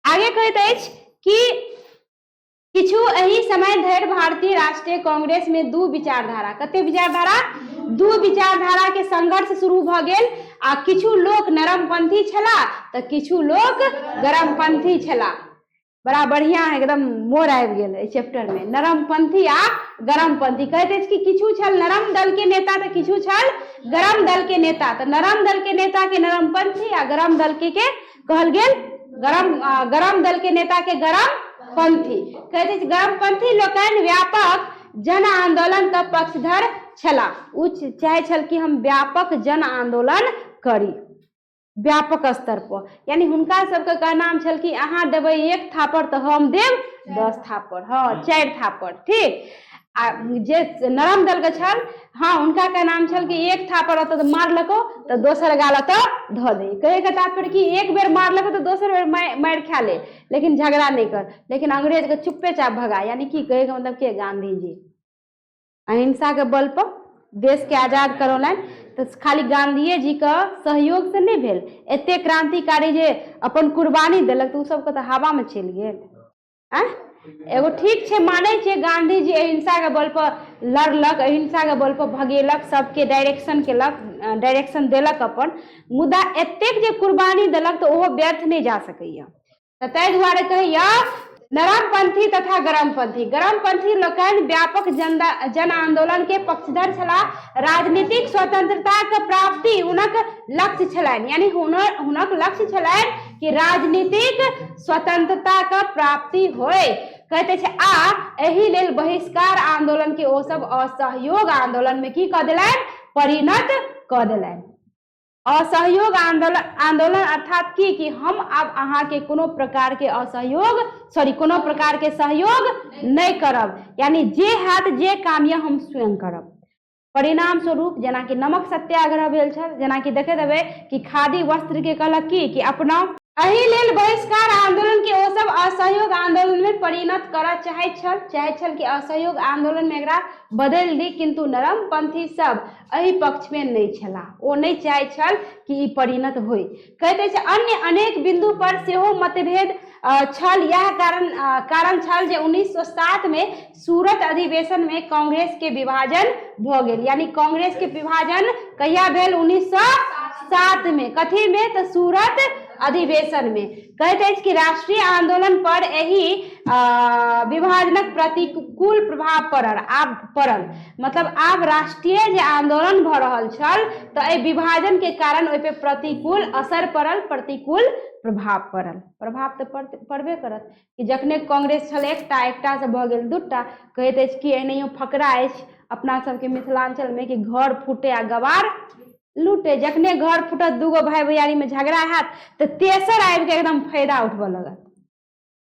आगे कहैत अछि कि किछु एही समय धरि भारतीय राष्ट्रीय कांग्रेस में दू विचारधारा, कते विचारधारा, दू विचारधारा के संघर्ष शुरू भ गेल आ किछु लोग नरमपंथी छला तो किछु लोग गरमपंथी छला। बड़ा बढ़िया एकदम मोड़ आबि गेल एहि चैप्टर में, नरमपंथी आ गरमपंथी। कहते हैं कि किछु छल नरम दल के नेता तो किछु छल गरम दल के नेता। तो नरम दल के नेता के नरमपंथी आ गरम दल के कहल गेल गरम दल के नेता के गरमपंथी। कहते हैं गरमपंथी लोकनि व्यापक जन आंदोलन का पक्षधर छला। उ चाहे छल कि हम व्यापक जन आंदोलन करी व्यापक स्तर पर, यानी हुनका सबके कहनाम छल कि अहाँ देबै 1 थापड़ तो हम देब 10 थापड़, हाँ 4 थापड़, ठीक। आ जे नरम दल के छल, हाँ उनका का नाम छल कि एक थापर होता तो मार लको तो दोसर गाल तो धो दे। कहे के तात्पर्य कि एक बेर मार लको तो दोसर बेर मार खा ले, लेकिन झगड़ा नहीं कर। लेकिन अंग्रेज के चुप्पे चाप भगा, यानी कि कहे के मतलब के गांधी जी अहिंसा के बल पर देश के आजाद करौलन। तो खाली गांधीए जी का सहयोग से नहीं भेल, एते क्रांतिकारी जे अपन कुर्बानी दिलक तो सब के तो हवा में चल गेल। एगो ठीक छे, माने छे गांधी जी अहिंसा के बल पर लड़लक, अहिंसा के बल पर भगेलक, सबके डायरेक्शन केलक, डायरेक्शन देलक अपन, मुदा एतेक जे कुर्बानी दिलक तो ओहो व्यर्थ नहीं जा सकैया। तो ताहि दुआरे कहैया नरमपंथी तथा गरमपंथी। गरमपंथी लोकनि व्यापक जन आंदोलन के पक्षधर छलाह। राजनीतिक स्वतंत्रता के प्राप्ति हुनक लक्ष्य छलनि, यानी हुनक लक्ष्य छलनि कि राजनीतिक स्वतंत्रता के प्राप्ति होय। कहते छे आ एही लेल बहिष्कार आंदोलन के ओ सब असहयोग आंदोलन में की क देलनि, परिणत क देलनि। असहयोग आंदोलन अर्थात कि हम अब अहाँ के कोनो प्रकार के कोनो प्रकार के सहयोग नहीं करब, यानी जे हाथ जे काम या हम स्वयं करब। परिणाम स्वरूप जेना कि नमक सत्याग्रह भेल छल, जेना कि देखे देबे कि खादी वस्त्र के कहलक कि अपना एही लेल बहिष्कार आंदोलन के ओ सब असहयोग आंदोलन में परिणत करऽ चाहे छल कि असहयोग आंदोलन में एकरा बदल दी, किंतु नरमपंथी सब एही पक्ष में नहीं छला, ओ नहीं चाहे छल कि ई परिणत होय। कहते छे अन्य अनेक बिंदु पर सेहो मतभेद छल। यह कारण छल जे 1907 में सूरत अधिवेशन में कांग्रेस के विभाजन भ गेल, यानी कांग्रेस के विभाजन कहिया भेल, 1907 में। कथी में, तो सूरत अधिवेशन में। कहते हैं कि राष्ट्रीय आंदोलन पर यही विभाजनक प्रतिकूल प्रभाव पड़ल। मतलब आब राष्ट्रीय जे आंदोलन भ रहल छल तो ए विभाजन के कारण ओइ पे प्रतिकूल असर पड़ल, प्रतिकूल प्रभाव पड़ल। प्रभाव तो पड़बे करत कि जखने कांग्रेस छल एकटा से भ गेल दूटा। कहते हैं कि एनाहियो फकरा अछि अपना सबके मिथिलांचल में कि घर फूटे आ गवार लूटे। जखने घर फूटत दूगो भाई भैयारी में झगड़ा हैत तो तेसर आबि के एकदम फायदा उठबऽ लगत।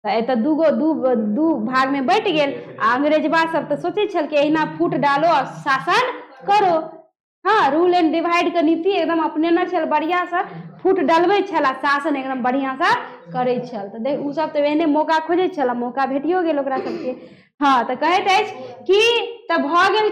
तो एतऽ दू भाग में बट गेल। अंग्रेजबा सब तो सोचे छल कि एहिना फूट डालो और शासन करो। हाँ, रूल एंड डिवाइड के नीति एकदम अपने न छल, बढ़िया से फूट डलबै छल, शासन एकदम बढ़िया से करे छल। तो देख उ सब तो एहने मौका खोजे छल, मौका भेटियो गेल ओकरा सबके। हाँ, तो कहैत अछि कि तब भ गेल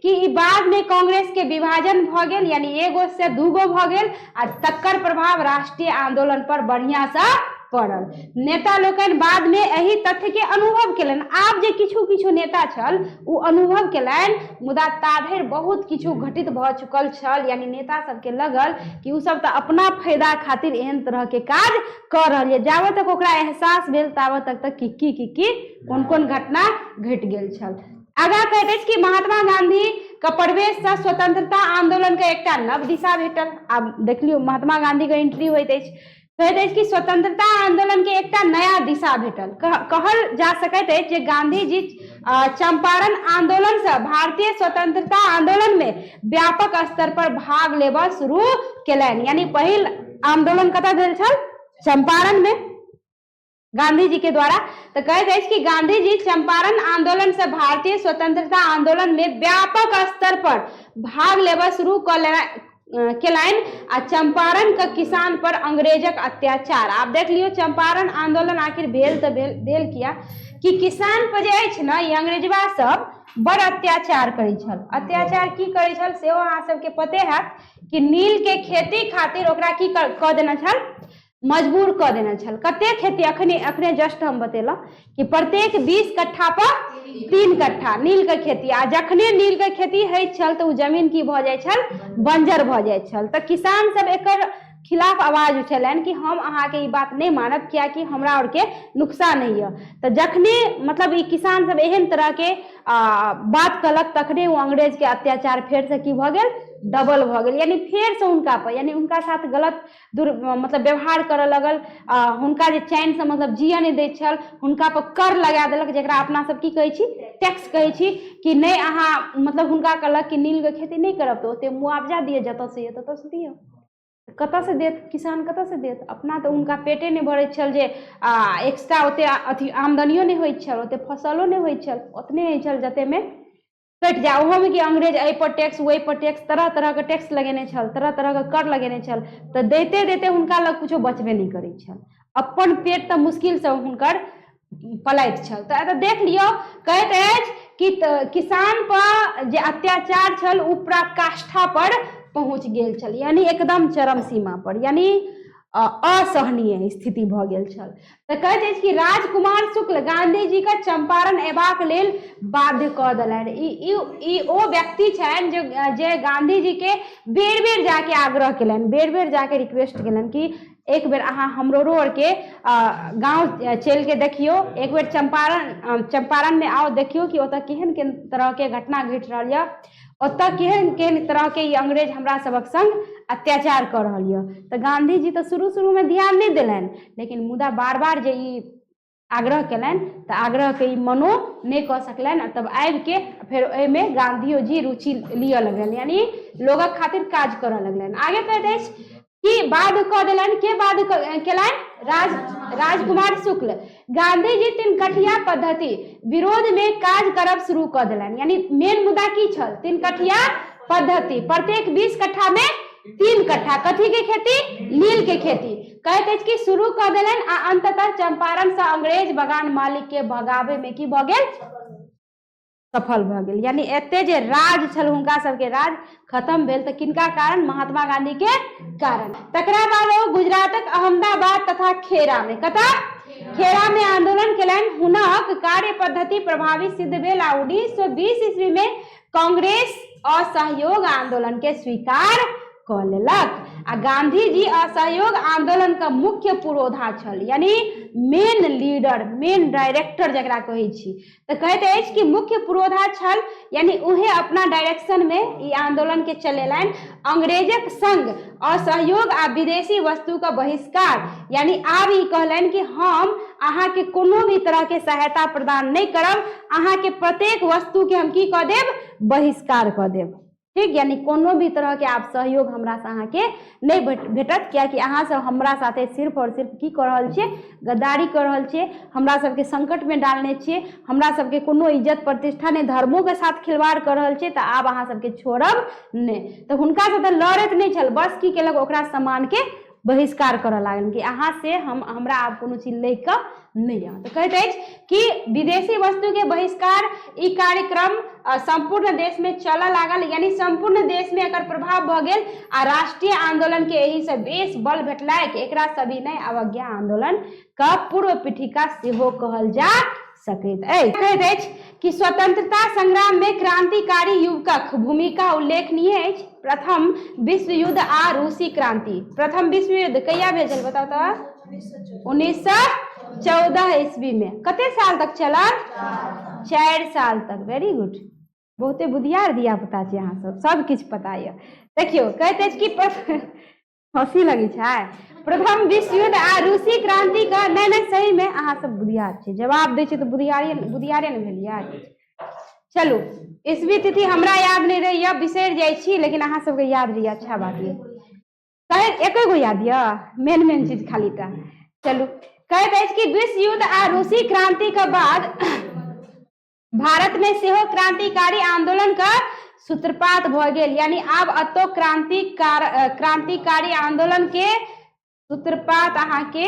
कि बाद में कांग्रेस के विभाजन भ गेल, यानी एगो से दूगो भ गेल आ तकर प्रभाव राष्ट्रीय आंदोलन पर बढ़िया से पड़ल। नेता लोकनि बाद में एही तथ्य के अनुभव केलनि। आब जे किछु नेता छल उ अनुभव केलनि, मुदा ताधरि बहुत किछु घटित भ चुकल छल, यानी नेता सबके लगल कि उ सब तो अपना फायदा खातिर एहन तरह के काज कर रहल है। जाबत तक ओकरा एहसास भेल ताबत तक की कोन घटना घट गेल छल। आगा कहते कि महात्मा गांधी का प्रवेश से स्वतंत्रता आंदोलन के एकटा नव दिशा भेटल। आब देख लियो महात्मा गांधी के एंट्री होइत अछि। कहैत अछि कि स्वतंत्रता आंदोलन के एकटा नया दिशा भेटल। कहल जा सकैत अछि जे गांधी जी चंपारण आंदोलन से भारतीय स्वतंत्रता आंदोलन में व्यापक स्तर पर भाग लेबा शुरू केलनि। यानी पहिल आंदोलन कतऽ भेल छल, चंपारण में, गांधी जी के द्वारा। तो कहैत अछि कि गांधी जी चंपारण आंदोलन से भारतीय स्वतंत्रता आंदोलन में व्यापक स्तर पर भाग लेबा शुरू केलनि आ चंपारण के किसान पर अंग्रेजक अत्याचार। आप देख लियो चंपारण आंदोलन आखिर भेल तो भेल किया कि किसान पर जे अछि न, ये अंग्रेजबा सब बड़ अत्याचार करै छल। अत्याचार की करै छल सेहो अहाँ सबके पते हैत कि नील के खेती खातिर ओकरा की क देना छल, मजबूर क देना छल। कते खेती अखने जस्ट हम बतेलहुं कि प्रत्येक 20 कट्ठा पर 3 कट्ठा नील के खेती। आ जखने नील के खेती होइत छल तो जमीन की भ जाय छल, बंजर भ जाय छल। तो किसान सब एकर खिलाफ आवाज उठेलनि कि हम अहाँ के ई बात नहीं मानब, किया कि हमरा और के नुकसान नहीं है। तो जखने मतलब ई किसान सब एहन तरह के बात कलक, तखने वो अंग्रेज के अत्याचार फेर से की भ गेल, डबल भ गेल। यानी फेर से उनका पर, यानी उनका साथ गलत मतलब व्यवहार करऽ लगल। हुनका जे चैन से मतलब जिया नहीं दै छल, हुनका पर कर लगा देलक, जेकरा अपना सब की कहै छी, टैक्स कहै छी। कि नहीं अहाँ मतलब हुनका कहलक कि नील के खेती नहीं करब तो ओते मुआवजा दिए, जतऽ से ततऽ से दियौ। कतऽ से देत किसान, कतऽ से देत? अपना तऽ उनका पेटे नहि भरै छल जे एक्स्ट्रा ओते अथी आमदनियो नहि होइत छल, ओते फसलो नहि होइत छल, ओतने होइ छल जतेमे कटि जाए। ओहोमे कि अंग्रेज एहि पर टैक्स ओहि पर टैक्स तरह तरह के टैक्स लगेने छल, तरह तरह के कर लगेने छल, तऽ दैते दैते हुनका लग कुछो बचबे नहि करै छल। अपन पेट तऽ मुश्किल से हुनकर पलाइत छल। तऽ एतऽ देख लियौ, कहैत अछि कि किसान पर जे अत्याचार छल ओ पराकाष्ठा पर पहुँच गेल छल, यानी एकदम चरम सीमा पर, यानी असहनीय स्थिति भऽ गेल छल। तऽ कहैत अछि कि राजकुमार शुक्ल गांधी जी के चंपारण अयबाक लेल बाध्य कऽ देलनि। ई ओ व्यक्ति छनि जे गांधी जी के बेर बेर जाके आग्रह केलनि, बेर बेर जाके रिक्वेस्ट केलनि कि एक बेर अहाँ हमरो आर के गाँव चलि के देखियो, एक बेर चंपारण में आओ, देखियो कि ओतऽ केहन केहन तरह के घटना घटि रहल यऽ, ओतऽ केहन केहन तरह के ई अंग्रेज हमरा सबक संग अत्याचार कर रहल यऽ। तऽ गांधी जी तऽ शुरू में ध्यान नहीं देलनि, लेकिन मुदा बार बार जे ई आग्रह केलनि तऽ आग्रह के ई मनो नहीं कऽ सकलनि। तब आबि के फेर एहिमे गांधियो जी रुचि लिअ लगलनि, यानी लोगक खातिर काज करऽ लगलनि। आगे कहैत अछि कि बाध्य कऽ देलनि, के बाध्य केलनि? राजकुमार शुक्ल गांधी जी तिनकठिया पद्धति विरोध में काज करब शुरू कऽ देलनि। यानी मेन मुद्दा की छल? तिनकठिया पद्धति, प्रत्येक 20 कट्ठा में 3 कट्ठा कथी के खेती? नील के खेती। कहैत अछि कि शुरू कऽ देलनि आ अंततः चंपारण से अंग्रेज बगान मालिक के भगावे में की भऽ गेल? सफल भऽ गेल। यानी एते जे राज छल हुनका सबके राज खत्म भेल, तऽ किनका कारण? महात्मा गांधी के कारण। तकरा बाद ओ गुजरातक अहमदाबाद तथा खेरा में, कतऽ? खेरा में आंदोलन केलनि। हुनक कार्य पद्धति प्रभावी सिद्ध भेल आ 1920 ईस्वी में कांग्रेस असहयोग आंदोलन के स्वीकार कऽ लेलक। आ गांधी जी असहयोग आंदोलन का मुख्य पुरोधा छल, यानी मेन लीडर, मेन डायरेक्टर जकरा कहै छी। तऽ कहैत अछि कि मुख्य पुरोधा छल, यानी उहे अपना डायरेक्शन में ई आंदोलन के चलेलनि। अंग्रेजक संग असहयोग आ विदेशी वस्तु का बहिष्कार, यानी आब ई कहलनि कि हम अहाँ के कोनो भी तरह के सहायता प्रदान नहीं करब, अहाँ के प्रत्येक वस्तु के हम की कऽ देब? बहिष्कार कऽ देब। ठीक, यानी कोनो भी तरह के आप सहयोग हमरा से अहाँ के नहीं भेटत, कियाकि अहाँ सब हमरा साथे सिर्फ और सिर्फ की कर रहल छियै? गद्दारी कर रहल छियै, हमरा सबके संकट में डालने छियै, हमरा सबके कोनो इज्जत प्रतिष्ठा नहीं, धर्मों के साथ खिलवाड़ कर रहल छियै, तऽ आब अहाँ सबके छोड़ब नहीं। तऽ हुनका से तऽ लड़ैत नहीं छल, बस की केलक? ओकरा सामान के बहिष्कार करऽ लागल कि अहाँ से हमरा आब कोनो चीज ले कऽ नहीं जाओ। तो कहते हैं कि विदेशी वस्तु के बहिष्कार ई कार्यक्रम संपूर्ण देश में चलऽ लागल, यानी संपूर्ण देश में एकर प्रभाव भऽ गेल आ राष्ट्रीय आंदोलन के एही से बेस बल भेटलैक। एकरा सविनय अवज्ञा आंदोलन का पूर्व पीठिका सेहो कहल जा सकैत अछि। कहैत अछि कि स्वतंत्रता संग्राम में क्रांतिकारी युवकक भूमिका उल्लेखनीय अछि। प्रथम विश्व युद्ध आ रूसी क्रांति। प्रथम विश्व युद्ध कहिया भेल? बताओ तो। 1914 ईस्वी में। कते साल तक चला? 4 साल तक। वेरी गुड, बहुते बुधियार दिया पता छै, अहाँ सब किछ पता ये। देखियो कहैत अछि कि हंसी लगी छै। प्रथम विश्व युद्ध आ रूसी क्रांति का नहीं सही में अहाँ सब बुधियार छै, जवाब दै छै तऽ बुधियारे ने भेलियै। चलू, ईस्वी तिथि हमरा याद नहीं रही, बिसरि जाइ छी, लेकिन अहाँ सबके याद रही, अच्छा बात ये। कहैत एके गो याद ये, मेन चीज खाली टा। चलू, कहैत अछि कि विश्व युद्ध आ रूसी क्रांति के बाद भारत में सेहो क्रांतिकारी आंदोलन का सूत्रपात भऽ गेल, यानी आब अतो क्रांतिकारी आंदोलन के सूत्रपात अहाँ के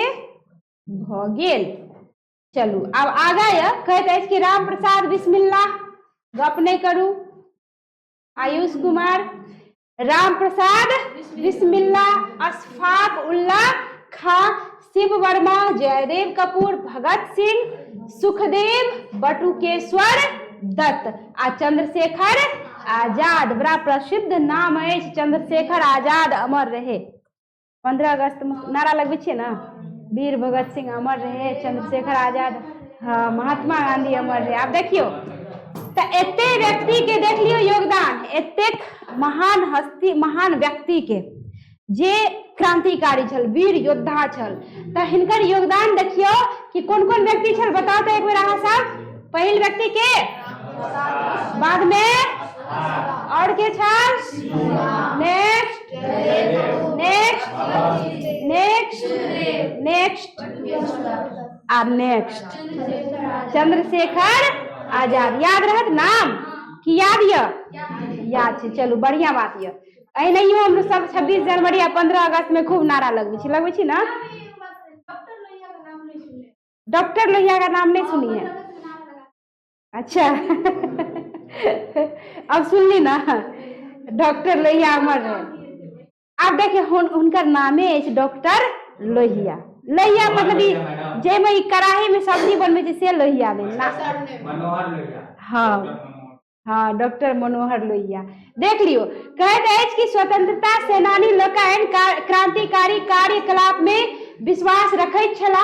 भऽ गेल। चलू अब आगा ये। कहैत अछि कि राम प्रसाद बिस्मिल्लाह, गप नहीं करू। आयुष कुमार, राम प्रसाद बिस्मिल्लाह, अशफाक उल्लाह खां, शिव वर्मा, जयदेव कपूर, भगत सिंह, सुखदेव, बटुकेश्वर दत्त आ चंद्रशेखर आजाद। बड़ा प्रसिद्ध नाम अछि चंद्रशेखर आजाद, अमर रहे। 15 अगस्त में नारा लगबै छियै ना, वीर भगत सिंह अमर रहे, चंद्रशेखर आजाद, हाँ, महात्मा गांधी अमर रहे। आप देखियो तऽ एते व्यक्ति के देख लियो योगदान, एतेक महान हस्ती, महान व्यक्ति के जे क्रांतिकारी छल, वीर योद्धा छल, तऽ हिनकर योगदान देखियो कि कोन कोन व्यक्ति छल। बताओ तो एक बेर अहाँ सब। पहिल व्यक्ति के, बाद में और के छल? नेक्स्ट नेक्स्ट नेक्स्ट नेक्स्ट और नेक्स्ट चंद्रशेखर आजाद। याद रहत नाम कि याद छे। चलू बढ़िया बात ये। नहीं हम सब 26 जनवरी आ 15 अगस्त में खूब नारा लगवे छी ना। डॉक्टर लोहिया का नाम नहीं सुनी है? अच्छा अब सुन ली ना, डॉक्टर लोहिया अमर रहे। अब देखिए उनकर नामे है डॉक्टर लोहिया। लोहिया मतलब जे में कढ़ाई में सब्जी बनवे से लोहिया में ना। हाँ हाँ, डॉक्टर मनोहर लोहिया। देख लियो, कहते कि स्वतंत्रता सेनानी लोकनि क्रांतिकारी कार्यकलाप में विश्वास रखैत छला।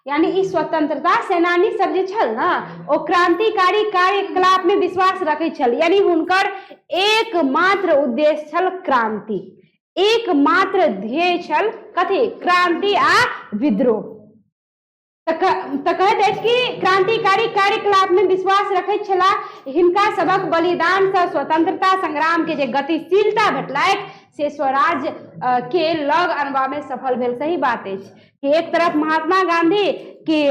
यानी इस स्वतंत्रता सेनानी सब जे छल ना, ओ क्रांतिकारी कार्यकलाप में विश्वास रखैत छल। यानी हुनकर एकमात्र उद्देश्य छल क्रांति, एकमात्र ध्येय छल कथी? क्रांति आ विद्रोह। कहते हैं कि क्रांतिकारी कार्यकलाप में विश्वास रखैत छला। हिनका सबक बलिदान से स्वतंत्रता संग्राम के जे गतिशीलता भेटलैक से स्वराज के लग अनबा में सफल भेल। सही बात है कि एक तरफ महात्मा गांधी की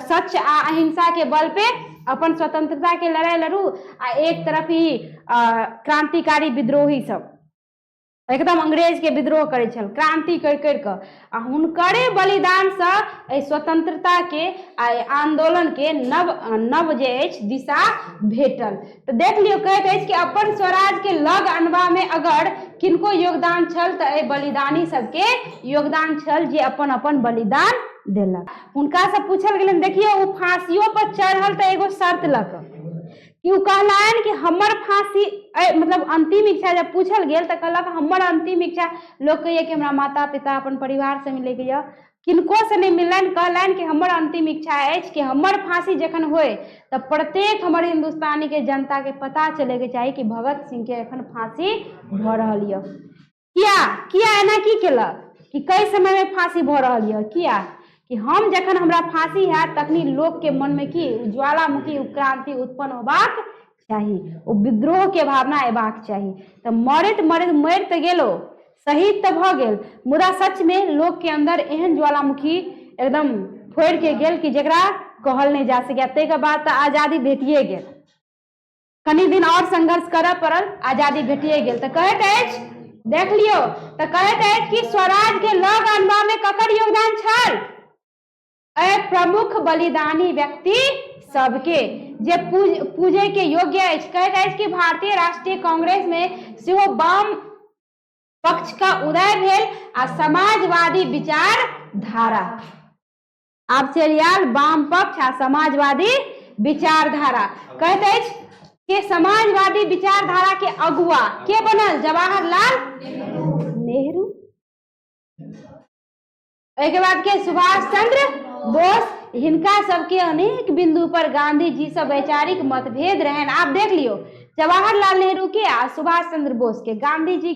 सच आ अहिंसा के बल पे अपन स्वतंत्रता के लड़ाई लड़ू, आ एक तरफ ही क्रांतिकारी विद्रोही सब एकदम अंग्रेज के विद्रोह करे छल, क्रांति कर के आ हुनकरे बलिदान से स्वतंत्रता के आंदोलन के नव जे दिशा भेटल। तो देख लियो, कहते कि अपन स्वराज के लग अनबा में अगर किनको योगदान छल तो बलिदानी सबके योगदान छल जे अपन अपन बलिदान देलक। उनका से पूछल गेल, देखिए वो फांसियों पर चढ़ल तो एगो शर्त लक कि कहलन कि हमर फांसी मतलब अंतिम इच्छा जब पूछल गेल तो कहलक हमर अंतिम इच्छा। लोग कहिए कि हमरा माता पिता अपन परिवार से मिले के किनको से नहीं मिलन। कहलन कि हमर अंतिम इच्छा है कि हमर फांसी जखन होए तो प्रत्येक हमर हिंदुस्तानी के जनता के पता चले के चाहिए कि भगत सिंह के एखन फांसी भ रहल य। किया एना की केलक कि कई समय में फांसी भ रहल य? किया कि हम जखन हमरा फांसी है तखनी लोग के मन में की ज्वालामुखी क्रांति उत्पन्न होबाक चाही, वो विद्रोह के भावना एबाक चाही। तो मरत मर तो गेलो, शहीद तो भ गेल, मुदा सच में लोग के अंदर एहन ज्वालामुखी एकदम फोड़ के गेल कि जकरा कहल नहीं जा सके। ते के बाद तो आजादी भेटिए गेल, कनी दिन और संघर्ष करऽ पड़ल, आजादी भेटिए गेल। तो कहत देख लियो, तो कहत कि स्वराज के लग अनबा में ककर योगदान छल? प्रमुख बलिदानी व्यक्ति सबके जे पूजे के योग्य है। कहते कि भारतीय राष्ट्रीय कांग्रेस में सेहो वाम पक्ष का उदय भेल आ समाजवादी विचारधारा। आप चलिए वाम पक्ष आ समाजवादी विचारधारा। कहते कि समाजवादी विचारधारा के अगुआ के बनल? जवाहरलाल नेहरू। एक बाद के सुभाष चंद्र बोस। हिनका सबके अनेक बिंदु पर गांधी जी से वैचारिक मतभेद रहन। आप देख लियो, जवाहरलाल नेहरू के आ सुभाष चंद्र बोस के गांधी जी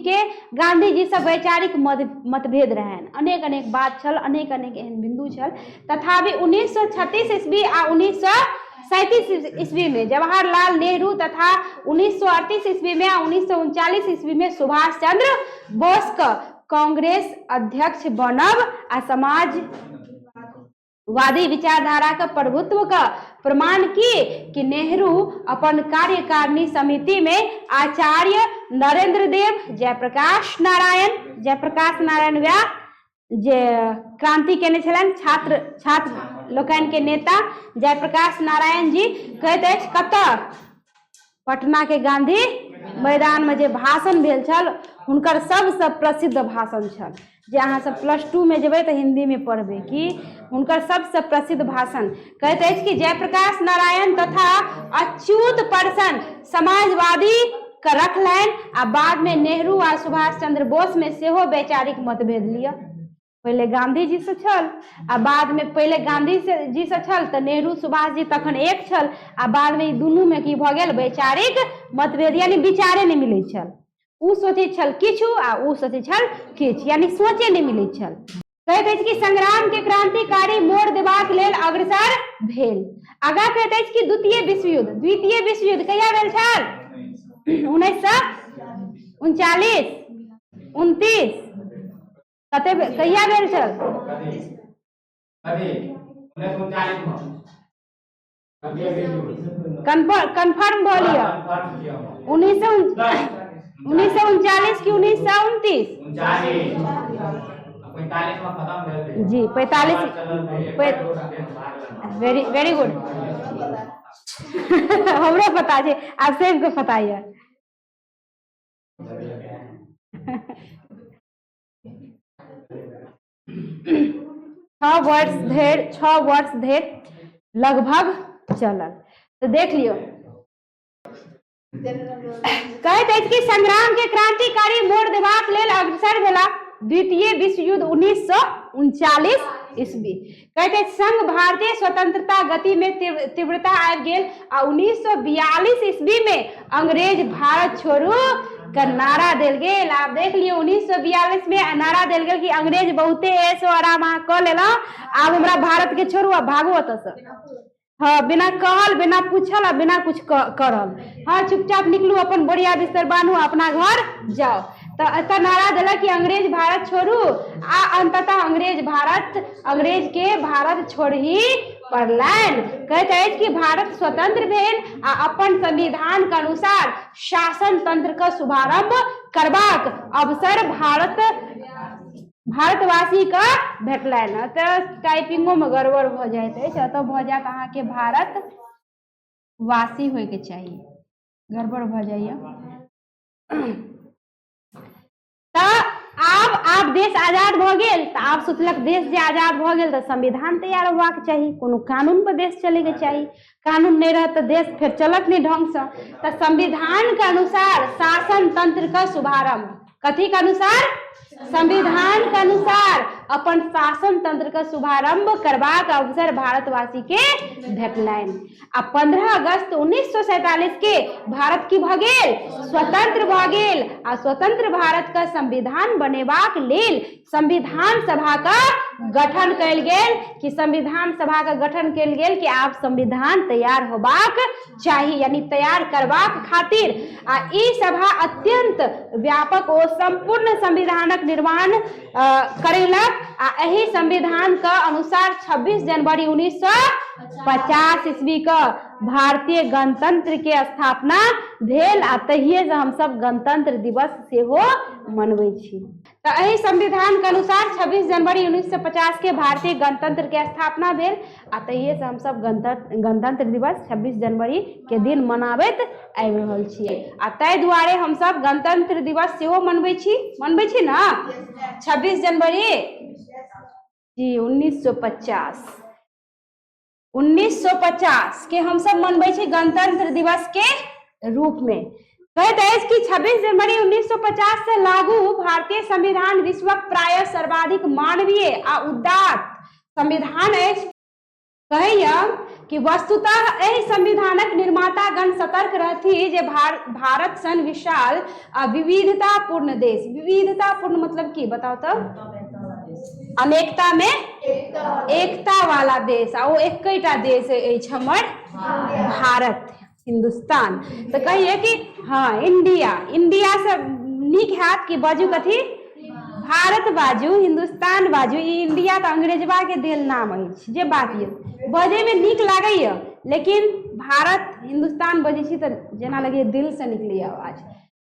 से वैचारिक मतभेद रहन। अनेक बात छल, अनेक एहन बिंदु छल। तथापि 1936 ईस्वी आ 1937 ईस्वी में जवाहरलाल नेहरू तथा 1938 ईस्वी में आ 1939 ईस्वी में सुभाष चंद्र बोस का कांग्रेस अध्यक्ष बनब आ समाजवादी विचारधारा का प्रभुत्व का प्रमाण कि नेहरू अपन कार्यकारिणी समिति में आचार्य नरेंद्र देव, जयप्रकाश नारायण व्यास जे क्रांति केने छलन, छात्र लोकन के नेता जयप्रकाश नारायण जी कहते कतऽ पटना के गांधी मैदान में जे भाषण भेल छल हुनकर सबसे प्रसिद्ध भाषण छल। जे अहाँ सब +2 में जेबै तो हिंदी में पढ़बै कि हुनकर सबसे प्रसिद्ध भाषण कहते कि जयप्रकाश नारायण तथा अच्युत प्रसन्न समाजवादी का रखलन आ बाद में नेहरू आ सुभाष चंद्र बोस में सेहो वैचारिक मतभेद लिया। पहले गांधी जी से छल आ बाद में पहले गांधी जी से छल तो नेहरू सुभाष जी तखन एक छल आ बाद में दुनू में की भ गेल वैचारिक मतभेद, यानी विचारे नहीं मिले छल। उ सोचे छल किछु आ उ सोचे छल किछु, यानी सोचे नहीं मिले छल। कहते कि संग्राम के क्रांतिकारी मोड़ देबाक लेल अग्रसर भेल। आगा कहते कि द्वितीय विश्व युद्ध कहिया भेल छल? 1939। 29 कते कहिया भेल छल? कंफर्म बोलिए 1939 की 1929? जी 45। Very good. हमरो पता है, आप सबको पता है। छह वर्ष धरि लगभग चलल। तो देख लियो, कहैत अछि कि संग्राम के क्रांतिकारी मोड़ देबाक लेल अग्रसर भेला द्वितीय विश्व युद्ध 1939 ईस्वी। कहैत अछि संघ भारतीय स्वतंत्रता गति में तीव्रता आबि गेल आ 1942 ईस्वी में अंग्रेज भारत छोड़ू का नारा देल गेल। आप देख लियो 1942 में नारा देल गेल कि अंग्रेज बहुते ऐसो आराम क लेला, आब हमरा भारत के छोड़ू आ भागो ओतऽ से। हाँ, बिना कहल, बिना पूछल आ बिना कुछ करल। हाँ, चुपचाप निकलू, अपन बोरिया बिस्तर बांधू, अपना घर जाओ। तो ऐसा नारा दिला कि अंग्रेज भारत छोड़ू आ अंततः अंग्रेज के भारत छोड़ ही पड़लैन। कहैत अछि कि भारत स्वतंत्र भेल आ अपन संविधान के अनुसार शासन तंत्र का शुभारंभ करबाक अवसर भारतवासी का भेटलैन। तो टाइपिंगो में गड़बड़ भ जाइत अछि, अतः भ जात अहाँ के भारतवासी होय के चाहिए, गड़बड़ भ जाइए। आब देश आजाद भ गेल, तो आप सोचलक देश जे आजाद भ गेल तो संविधान तैयार होबाक चाहिए, कोनो कानून पर देश चले के चाहिए। कानून नहीं रह तो देश फिर चलत नहीं ढंग से। तो संविधान के अनुसार शासन तंत्र का शुभारंभ, कथी के अनुसार? संविधान के अनुसार अपन शासन तंत्र का शुभारंभ करबाक अवसर भारतवासी के भेटलैन। आ 15 अगस्त 1947 के भारत की भ गेल? स्वतंत्र भ गेल। आ स्वतंत्र भारत का संविधान बनेबाक लेल संविधान सभा का गठन कयल गेल कि संविधान सभा का गठन कयल गेल कि आप संविधान तैयार होबाक चाहिए, यानी तैयार करबाक खातिर। आ ई सभा अत्यंत व्यापक और संपूर्ण संविधानक निर्माण करेलक। आ एही संविधान का अनुसार 26 जनवरी 1950 ईस्वी का भारतीय गणतंत्र के स्थापना भेल। आ तहिए से हम सब गणतंत्र दिवस सेहो मनबै छी। तो एही संविधान के अनुसार 26 जनवरी 1950 के भारतीय गणतंत्र के स्थापना भेल। आ तहिए से हम सब गणतंत्र दिवस 26 जनवरी के दिन मनाबैत आबि रहल छियै। आ ताहि दुआरे हम सब गणतंत्र दिवस सेहो मनबै छी ना 26 जनवरी जी 1950 के हम सब मनबै छी गणतंत्र दिवस के रूप में। कहैत अछि कि 26 जनवरी 1950 से लागू भारतीय संविधान विश्वक प्राय सर्वाधिक मानवीय आ उदार संविधान अछि। कहैया कि वस्तुतः एहि संविधानक निर्मातागण सतर्क रहथि जे भारत सन विशाल आ विविधतापूर्ण देश, विविधतापूर्ण मतलब की बताओ तो? अनेकता में एकता वाला देश, आ वो एकटा देश अछि हमर भारत हिंदुस्तान। तो कहिए कि हाँ इंडिया से नीक हैत कि बाजू कथी? भारत बाजू, हिंदुस्तान बाजू। इंडिया तो अंग्रेजवा के देल नाम अछि, जे बात ये बजे में नीक लागैया, लेकिन भारत हिंदुस्तान बजे छी तो जेना लगे दिल से निकले आवाज।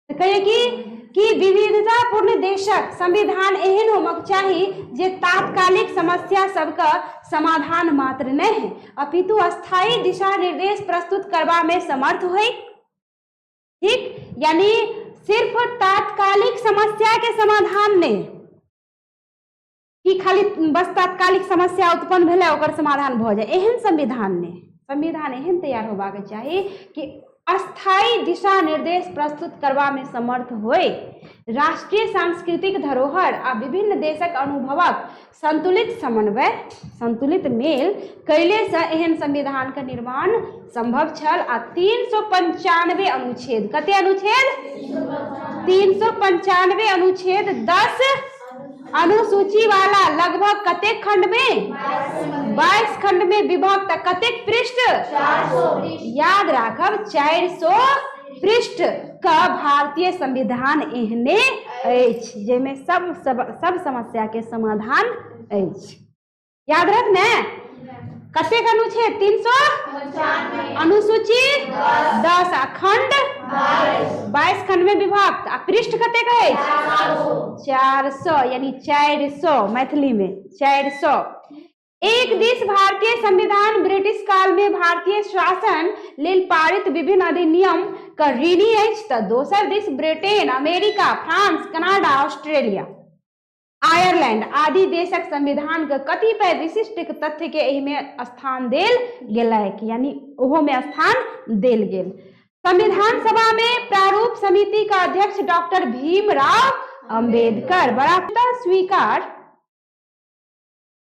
तो कहिए कि विविधतापूर्ण देशक संविधान एहन होबाक चाही जे तात्कालिक समस्या सबका समाधान मात्र नहीं है, अपितु अस्थायी दिशा निर्देश प्रस्तुत करवा में समर्थ होई। ठीक, यानी सिर्फ तात्कालिक समस्या के समाधान नहीं कि खाली बस तात्कालिक समस्या उत्पन्न भेले ओकर समाधान भ जाए, एहन संविधान नहीं। संविधान एहन तैयार होबाक चाही कि अस्थायी दिशा निर्देश प्रस्तुत करवा में समर्थ होय, राष्ट्रीय सांस्कृतिक धरोहर आ विभिन्न देशक अनुभवक संतुलित समन्वय, संतुलित मेल कैले से एहन संविधान का निर्माण संभव छल। आ 395 अनुच्छेद, कते अनुच्छेद? 395 अनुच्छेद 10 अनुसूची वाला लगभग कते खंड में? 22 खंड में विभक्त। कते पृष्ठ? 400। याद राखब 400 पृष्ठ का भारतीय संविधान एहने अछि, जेमे सब समस्या के समाधान अछि। याद रखने कतेक अनुच्छेद 395 अनुसूची 10 आ खंड 22 खंड में विभक्त आ पृष्ठ कतेक अछि 400 यानी 400 मैथिली में 400। एक दिस भारतीय संविधान ब्रिटिश काल में भारतीय शासन लेल पारित विभिन्न अधिनियम का ऋणी अछि तऽ दोसर this Britain, America, France, Canada, Australia, Ireland आदि देशक संविधान के कतिपय विशिष्ट तथ्य के एहि में स्थान देल गेलैक, यानी ओहो में स्थान देल गेल। संविधान सभा में प्रारूप समिति का अध्यक्ष डॉक्टर भीमराव अंबेडकर बड़ा स्वीकार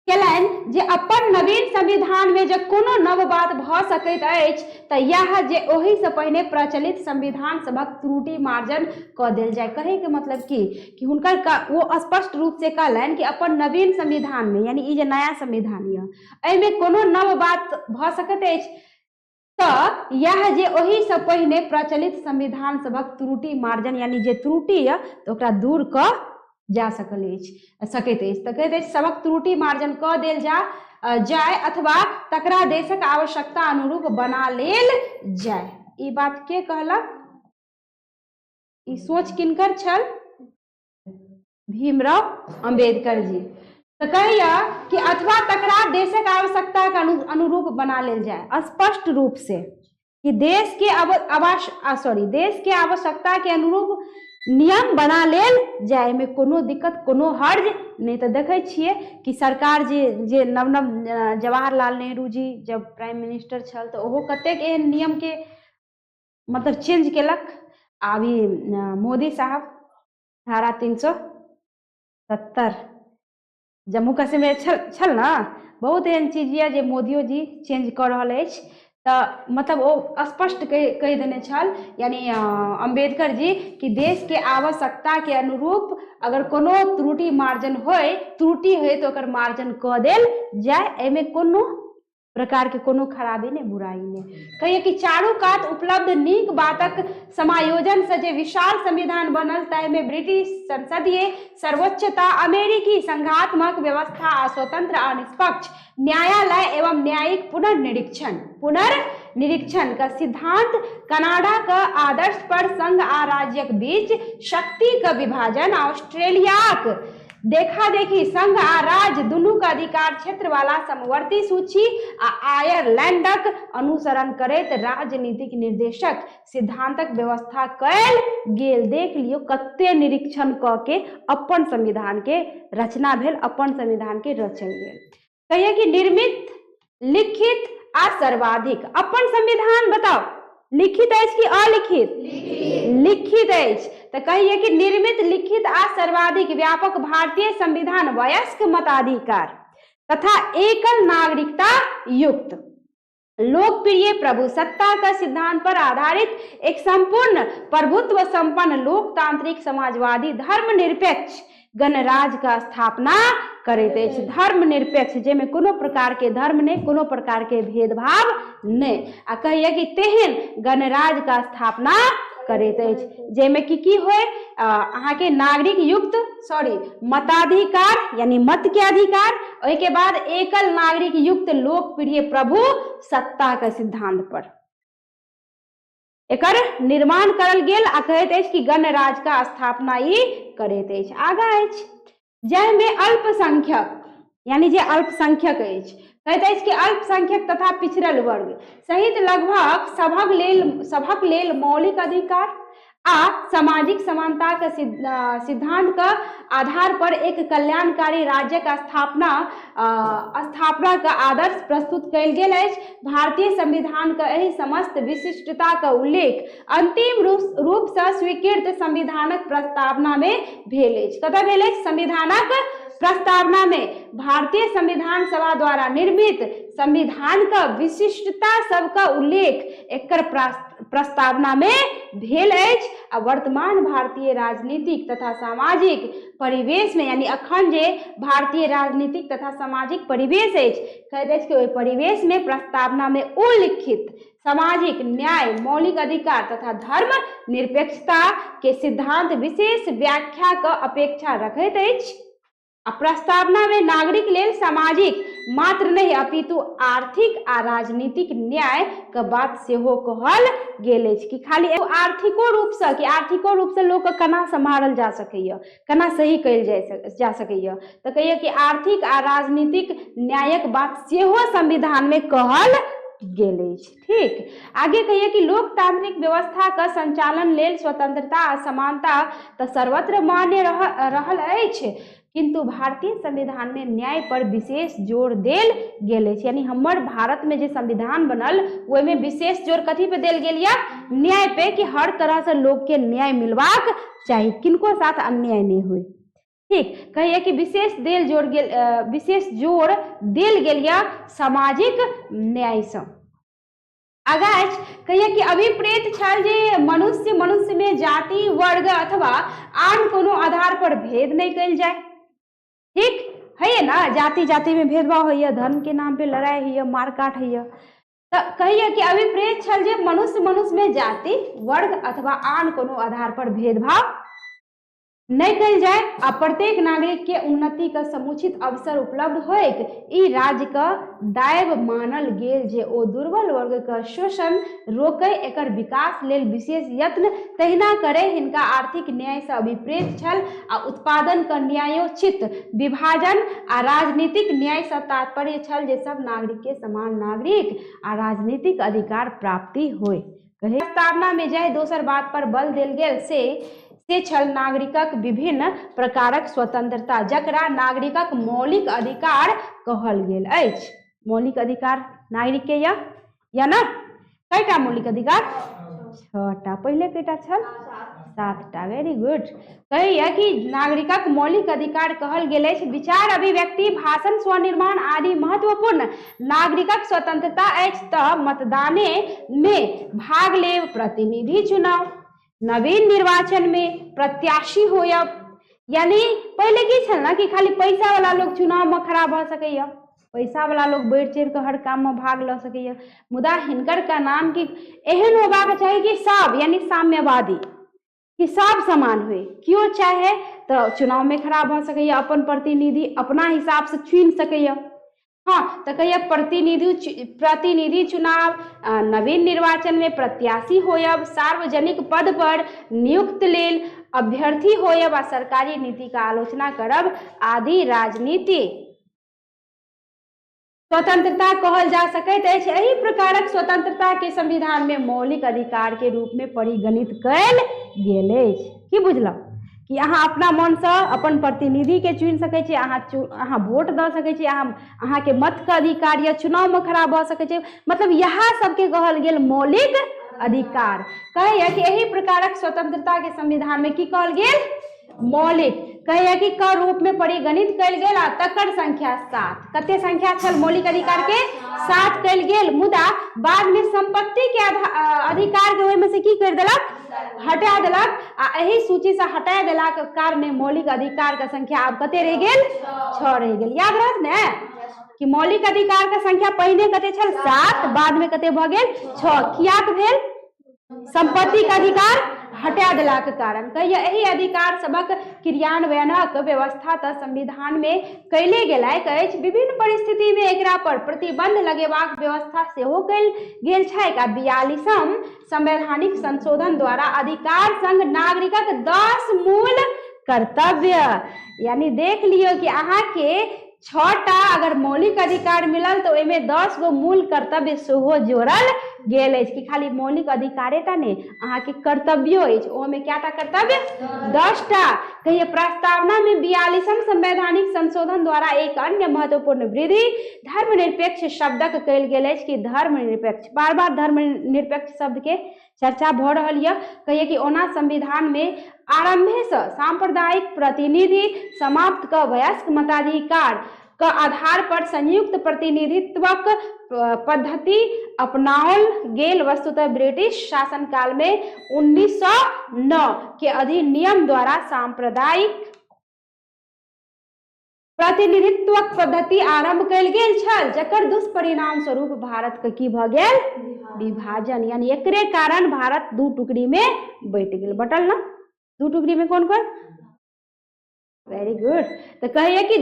केलनि जे अपन नवीन संविधान में जे कोनो नव बात भ सकैत अछि तऽ यह जे ओहि से पहिने प्रचलित संविधान सभक त्रुटि मार्जन क देल जाय। कहे के मतलब कि हुनकर वो स्पष्ट रूप से कहलनि कि अपन नवीन संविधान में यानी ई जे नया संविधान य एहिमे कोनो नव बात भ सकैत अछि तऽ यह जे ओहि से पहिने प्रचलित संविधान सभक त्रुटि मार्जन यानी जे त्रुटि य तऽ ओकरा दूर क जा सकैत अछि तऽ कहैत अछि सबक त्रुटि मार्जन क देल जाय अथवा तकरा देशक आवश्यकता अनुरूप बना लेल जाय। ई बात के कहलक, ई सोच किनकर छल भीमराव अंबेडकर जी। तो कहैया कि अथवा तकरा देशक आवश्यकता के अनुरूप बना लेल जाए, स्पष्ट रूप से कि देश के आवश्यकता के अनुरूप नियम बना लेल जाए में कोनो दिक्कत कोनो हर्ज नहीं। तो देखे छिए कि सरकार जे नव जवाहरलाल नेहरू जी जब प्राइम मिनिस्टर छल तो ओहो कतेक एहन नियम के मतलब चेंज केलक। अभी मोदी साहब धारा 370 जम्मू कश्मीर छल ना, बहुत एहन चीज ये जे मोदियो जी चेंज कर रहल अछि। तो मतलब वो स्पष्ट कह देने छल यानी अंबेडकर जी कि देश के आवश्यकता के अनुरूप अगर कोनो त्रुटि मार्जन होय तो ओकर मार्जन क देल जाए, एमे कोनो प्रकार के कोनो खराबी ने बुराई ने। कहिए कि चारू कात उपलब्ध नीक बातक समायोजन से जे विशाल संविधान बनल ताहि में ब्रिटिश संसदीय सर्वोच्चता, अमेरिकी संघात्मक व्यवस्था आ स्वतंत्र आ निष्पक्ष न्यायालय एवं न्यायिक पुनर्निरीक्षण का सिद्धांत, कनाडा का आदर्श पर संघ आ राज्यक बीच शक्ति का विभाजन, ऑस्ट्रेलियाक देखा देखी संघ आ राज्य दुनू का अधिकार क्षेत्र वाला समवर्ती सूची आ आयरलैंडक अनुसरण करैत राजनीतिक निर्देशक सिद्धांतक व्यवस्था कयल गेल। देख लियो कते निरीक्षण क के अपन संविधान के रचना भेल, अपन संविधान के रचल गेल। कहिए कि निर्मित, लिखित आ सर्वाधिक अपन संविधान बताओ लिखित अछि कि अलिखित? लिखित अछि। तो कहिए कि निर्मित, लिखित आ सर्वाधिक व्यापक भारतीय संविधान वयस्क मताधिकार तथा एकल नागरिकता युक्त लोकप्रिय प्रभुसत्ता का सिद्धांत पर आधारित एक संपूर्ण प्रभुत्व संपन्न लोकतांत्रिक समाजवादी धर्मनिरपेक्ष गणराज्य का स्थापना करैत अछि। धर्मनिरपेक्ष जेमे कोनो प्रकार के धर्म नहीं, कोनो प्रकार के भेदभाव नहीं। आ कहिए कि तेहन गणराज्य का स्थापना करैत अछि जेमे की होय अहाँ के नागरिक युक्त मताधिकार यानी मत के अधिकार, ओहि के बाद एकल नागरिक युक्त लोकप्रिय प्रभु सत्ता के सिद्धांत पर एकर निर्माण करल गेल आ कहैत अछि कि गणराज्य का स्थापना ई करैत अछि। आगा अछि जाहिमे अल्पसंख्यक यानी जे अल्पसंख्यक अछि, कहैत अछि कि अल्पसंख्यक तथा पिछड़ल वर्ग सहित लगभग सभक लेल मौलिक अधिकार आ सामाजिक समानता के सिद्धांत का आधार पर एक कल्याणकारी राज्य का स्थापना का आदर्श प्रस्तुत कयल गेल अछि। भारतीय संविधान का एहि समस्त विशिष्टता का उल्लेख अंतिम रूप से स्वीकृत संविधानक प्रस्तावना में भेल अछि। कतऽ भेल अछि? संविधानक प्रस्तावना में भारतीय संविधान सभा द्वारा निर्मित संविधान का विशिष्टता सबका उल्लेख एकर प्रस्तावना में भेल अछि आ वर्तमान भारतीय राजनीतिक तथा सामाजिक परिवेश में, यानी अखन जे भारतीय राजनीतिक तथा सामाजिक परिवेश अछि, कहैत अछि कि ओहि परिवेश में प्रस्तावना में उल्लिखित सामाजिक न्याय, मौलिक अधिकार तथा धर्म निरपेक्षता के सिद्धांत विशेष व्याख्या क अपेक्षा रखैत अछि। प्रस्तावना में नागरिक लेल सामाजिक मात्र नहीं अपितु आर्थिक आ राजनीतिक न्याय के बात सेहो कहल गेल अछि कि खाली आर्थिको रूप से कि आर्थिको रूप से लोग के केना सम्हारल जा सकैया, केना सही कयल जा सकैया, तो कहिए कि आर्थिक आ राजनीतिक न्यायक बात सेहो संविधान में कहल गेल अछि। ठीक, आगे कहिए कि लोकतांत्रिक व्यवस्था का संचालन लेल स्वतंत्रता आ समानता तो सर्वत्र मान्य रहल अछि, किंतु भारतीय संविधान में न्याय पर विशेष जोर देल गेल अछि। यानी हमर भारत में जे संविधान बनल ओहि में विशेष जोर कथी पे देल गेल या, न्याय पे, कि हर तरह से लोग के न्याय मिलवाक चाहिए, किनको साथ अन्याय नहीं हुए। ठीक, कहिए कि विशेष जोर देल गेल या सामाजिक न्याय से। आगाँ कहिए कि अभिप्रेत छल जे मनुष्य में जाति, वर्ग अथवा आन कोनो आधार पर भेद नहीं कयल जाए। ठीक है ना, जाति जाति में भेदभाव है, धर्म के नाम पे लड़ाई है, मारकाट है, तो कहिए कि अभिप्रेत छल जे मनुष्य में जाति, वर्ग अथवा आन कोनो आधार पर भेदभाव नहीं कल जाए आ प्रत्येक नागरिक के उन्नति का समुचित अवसर उपलब्ध होएक ई राज्य का दायित्व मानल गेल जे ओ दुर्बल वर्ग का शोषण रोके, एकर विकास लेल विशेष यत्न तहिना करे। हिनका आर्थिक न्याय से अभिप्रेत छल आ उत्पादन का न्यायोचित विभाजन आ राजनीतिक न्याय से तात्पर्य छल जे सब नागरिक के समान नागरिक आ राजनीतिक अधिकार प्राप्ति होय। प्रस्तावना में जाय दोसर बात पर बल देल गेल से छल नागरिकक विभिन्न प्रकारक स्वतंत्रता, जकरा नागरिकक मौलिक अधिकार कहल गेल अछि। मौलिक अधिकार नागरिक के या ना, कईटा मौलिक अधिकार? 6टा। पहले कईटा छल? 7टा। Very good. कहिए कि नागरिकक मौलिक अधिकार कहल गेल अछि विचार अभिव्यक्ति, भाषण, स्वनिर्माण आदि महत्वपूर्ण नागरिकक स्वतंत्रता अछि। तऽ मतदाने में भाग लेब, प्रतिनिधि चुनाव, नवीन निर्वाचन में प्रत्याशी होयब, यानी पहले की छल ना कि खाली पैसा वाला लोग चुनाव में खड़ा भ सकैया, पैसा वाला लोग बढ़ चढ़ के हर काम में भाग ल सकैया, मुदा हिनकर का नाम की एहन होबाक चाहिए कि सब, यानी साम्यवादी, कि सब समान हुए, क्यों चाहे तो चुनाव में खड़ा भ सकैया, अपन प्रतिनिधि अपना हिसाब से चुन सकैया। हाँ, तो कहिए प्रतिनिधि चुनाव, नवीन निर्वाचन में प्रत्याशी होयब, सार्वजनिक पद पर नियुक्त लेल अभ्यर्थी होयब आ सरकारी नीति का आलोचना करब आदि राजनीति स्वतंत्रता कहल जा सकैत अछि। एही प्रकारक स्वतंत्रता के संविधान में मौलिक अधिकार के रूप में परिगणित कयल गेल अछि। की बुझलहुँ कि अहाँ अपना मन से अपन प्रतिनिधि के चुन सकै छी, अहाँ वोट द सकै छी, अहाँ के मत का अधिकार या चुनाव में खड़ा भ सकै छी, मतलब यह सबके कहल गेल मौलिक अधिकार। कहिए कि एही प्रकारक स्वतंत्रता के संविधान में की कहल गेल? मौलिक। कहिए कि क रूप में परिगणित कयल गेल आ तकर संख्या 7। कते संख्या छल मौलिक अधिकार के? 7 कयल गेल, मुदा बाद में संपत्ति के अधिकार के ओहि में से की कर देलक? हटा देलक आ एही सूची से हटा देला के कारणे मौलिक अधिकार का संख्या अब कते रह गेल? 6 रह गेल। याद रहत ने कि मौलिक अधिकार का संख्या पहिने कते छल? 7, बाद में कते भ गेल? 6। कियाक भेल? संपत्ति का अधिकार हटा देला के कारण। कहिए एही अधिकार सबक क्रियान्वयनक व्यवस्था त संविधान में कैले गेलाक अछि। विभिन्न परिस्थिति में एकरा पर प्रतिबंध लगेबाक व्यवस्था सेहो कैल गेल छैक आ 42म संवैधानिक संशोधन द्वारा अधिकार संग नागरिकक 10 मूल कर्तव्य, यानी देख लियो कि अहाँ के 6टा अगर मौलिक अधिकार मिलल तो ओहिमे 10 गो मूल कर्तव्य सेहो जोड़ल गेल अछि कि खाली मौलिक अधिकारेटा ने, अहाँ के कर्तव्यो अछि। ओमे क्याटा कर्तव्य? 10टा। कहिए प्रस्तावना में 42म संवैधानिक संशोधन द्वारा एक अन्य महत्वपूर्ण वृद्धि धर्मनिरपेक्ष शब्दक कयल गेल अछि कि धर्मनिरपेक्ष, बार बार धर्मनिरपेक्ष शब्द के चर्चा भ रहल यऽ। कहिए कि ओना संविधान में आरंभे से सांप्रदायिक प्रतिनिधि समाप्त क वयस्क मताधिकार का आधार पर संयुक्त प्रतिनिधित्वक पद्धति अपनाओल गेल। वस्तुतः ब्रिटिश शासनकाल में 1909 के अधिनियम द्वारा सांप्रदायिक प्रतिनिधित्वक पद्धति आरंभ कयल गेल छल, जकर दुष्परिणाम स्वरूप भारत के की भ गेल विभाजन, यानी एकरे कारण भारत दू टुकड़ी में बट गेल। बटल ना दू टुकड़ी में कौन कौन? Very good. तो कहिए कि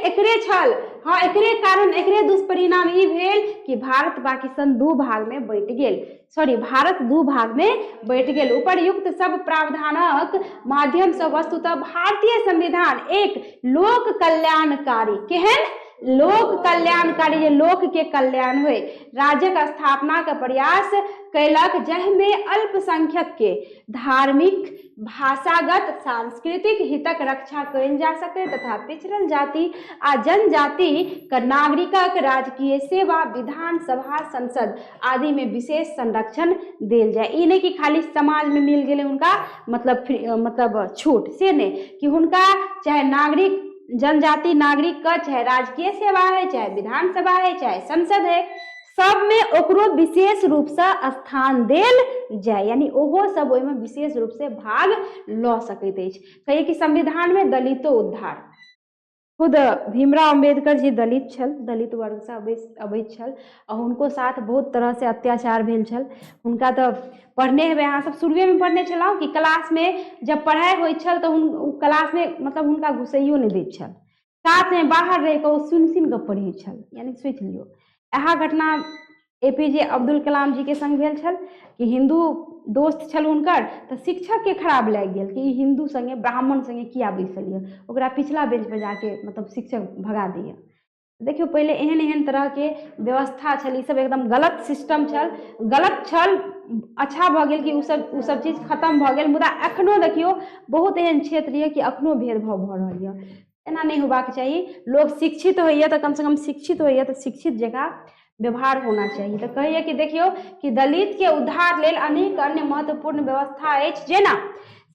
एकरे छल, हाँ एकरे कारण एकरे दुष्परिणाम ई भेल कि भारत पाकिस्तान दू भाग में बट गेल, सॉरी भारत दू भाग में बट गेल। उपरयुक्त सब प्रावधानक माध्यम से वस्तुतः भारतीय संविधान एक लोक कल्याणकारी, केहन लोक कल्याणकारी, जे लोक के कल्याण हुए, राज्यक स्थापना का प्रयास कैलक, जहिमे अल्पसंख्यक के धार्मिक, भाषागत, सांस्कृतिक हितक रक्षा कयल जा सके तथा पिछड़ल जाति आ जनजाति का नागरिकक राजकीय सेवा, विधानसभा, संसद आदि में विशेष संरक्षण देल जाए। ई नहीं कि खाली समाज में मिल गए उनका मतलब छूट, से नहीं कि उनका चाहे नागरिक जनजाति नागरिक का चाहे राजकीय सेवा है, चाहे विधानसभा है, चाहे संसद है, सब में ओकरो विशेष रूप से स्थान देल जाए, यानी ओहो सब ओहि में विशेष रूप से भाग ल सकैत अछि। कहिए कि संविधान में दलितो उद्धार, खुद भीमराव अंबेडकर जी दलित छल, दलित वर्ग से अबैत छल और उनको साथ बहुत तरह से अत्याचार भेल छल। उनका तो पढ़ने हुए अहाँ सब शुरुए में पढ़ने छलहुँ कि क्लास में जब पढ़ाई होइत छल तो क्लास में मतलब उनका घुसैयो नहीं दैत छल, साथ में बाहर रह के सुन के पढ़े छल, यानी सोच लियो। यह घटना APJ अब्दुल कलाम जी के संग भेल छल कि हिंदू दोस्त छल उनकर, तो शिक्षक के खराब लग गेल कि हिंदू संगे ब्राह्मण संगे किया बैसल ये, ओकरा पिछला बेंच पर जाके मतलब शिक्षक भगा दिए। देखियो पहले एहन एहन तरह के व्यवस्था छल, सब एकदम गलत सिस्टम छल, गलत छल। अच्छा भ गेल कि उ सब चीज खत्म भ गेल, मुदा अखनो देखियो बहुत एहन क्षेत्र ये कि अखनो भेदभाव भ रहल ये। एना नहीं होबाक चाहिए। लोग शिक्षित होइए तो कम से कम शिक्षित होइए तो शिक्षित जगह व्यवहार होना चाहिए। तो कहिए कि देखियो कि दलित के उद्धार लेल अनेक अन्य महत्वपूर्ण व्यवस्था अछि, जेना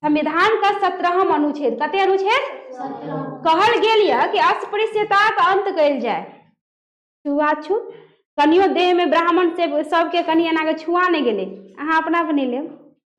संविधान का 17वां अनुच्छेद, कते अनुच्छेद? कहल गेल यऽ कि अस्पृश्यताक अंत कयल जाय, छुआछूत, कनियो देह में ब्राह्मण से सबके कनि एना के छुआ नहीं गेले, अहाँ अपना अपने लेब,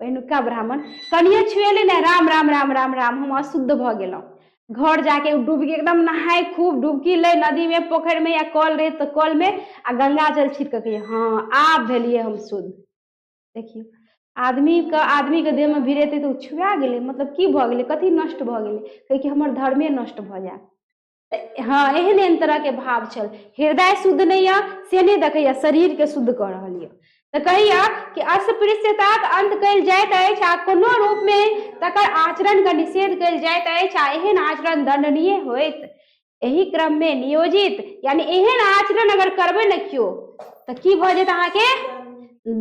पहिनुका ब्राह्मण कनियो छुएले नहीं, राम राम राम राम राम हम अशुद्ध भ गेलहुँ, घर जाके डूबकी एकदम नहाए, खूब डुबकी ले नदी में, पोखर में या कल रहे तो कल में आ गंगा जल छीट के हाँ आप भेलिए हम शुद्ध। देखिए आदमी के देह में भिड़ेते तो छुआ गेले, मतलब की भ गेले, कथी नष्ट भ गेले, कहे कि हमर धर्मे नष्ट भ जाए। हाँ एहन एहन तरह के भाव छल। हृदय शुद्ध नहीं है से नहीं देखिए, शरीर के शुद्ध कर रही है। तो कहिया कि अस्पृश्यताक अंत कयल जाइत अछि आ कोनो रूप में तकर आचरण का निषेध कयल जाइत अछि आ एहन आचरण दंडनीय होइत। एही क्रम में नियोजित, यानी एहन आचरण अगर करबे न कियो तो की भ जाइत, अहाँ के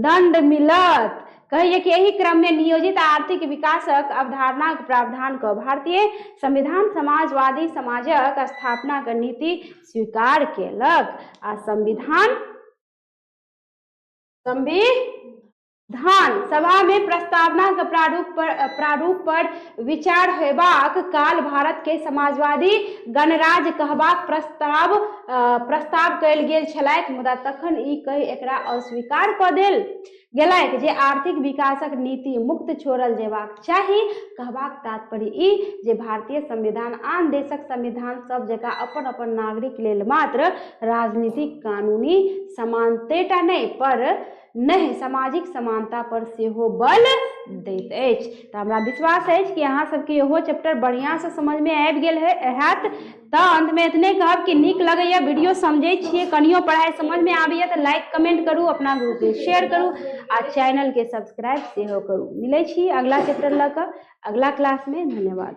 दंड मिलत। कहिए कि एही क्रम में नियोजित आर्थिक विकासक अवधारणा प्रावधान का भारतीय संविधान समाजवादी समाजक स्थापना का नीति स्वीकार केलक आ संविधान सभा में प्रस्तावना के प्रारूप पर विचार हेबाक काल भारत के समाजवादी गणराज्य कहबाक प्रस्ताव कयल गेल छलैक, मुदा तखन ई कहि एकरा अस्वीकार कऽ देल गेलैक जे आर्थिक विकासक नीति मुक्त छोड़ल जेबाक चाही। कहबाक तात्पर्य ई जे भारतीय संविधान आन देशक संविधान सब जकाँ अपन अपन नागरिक लेल मात्र राजनीतिक कानूनी समानता नहीं सामाजिक समानता पर सेहो बल दैत अछि। तो हमरा विश्वास अछि कि अहाँ सबके इहो चैप्टर बढ़िया से समझ में आबि गेल हैत। तो अंत में इतने कहब कि नीक लगैया वीडियो समझे छिए, कनियो पढ़ाई समझ में आबैया तो लाइक कमेंट करू, अपना ग्रुप में शेयर करू आ चैनल के सब्सक्राइब सेहो करू। मिलै छी अगला चैप्टर लऽ कऽ अगला क्लास में। धन्यवाद।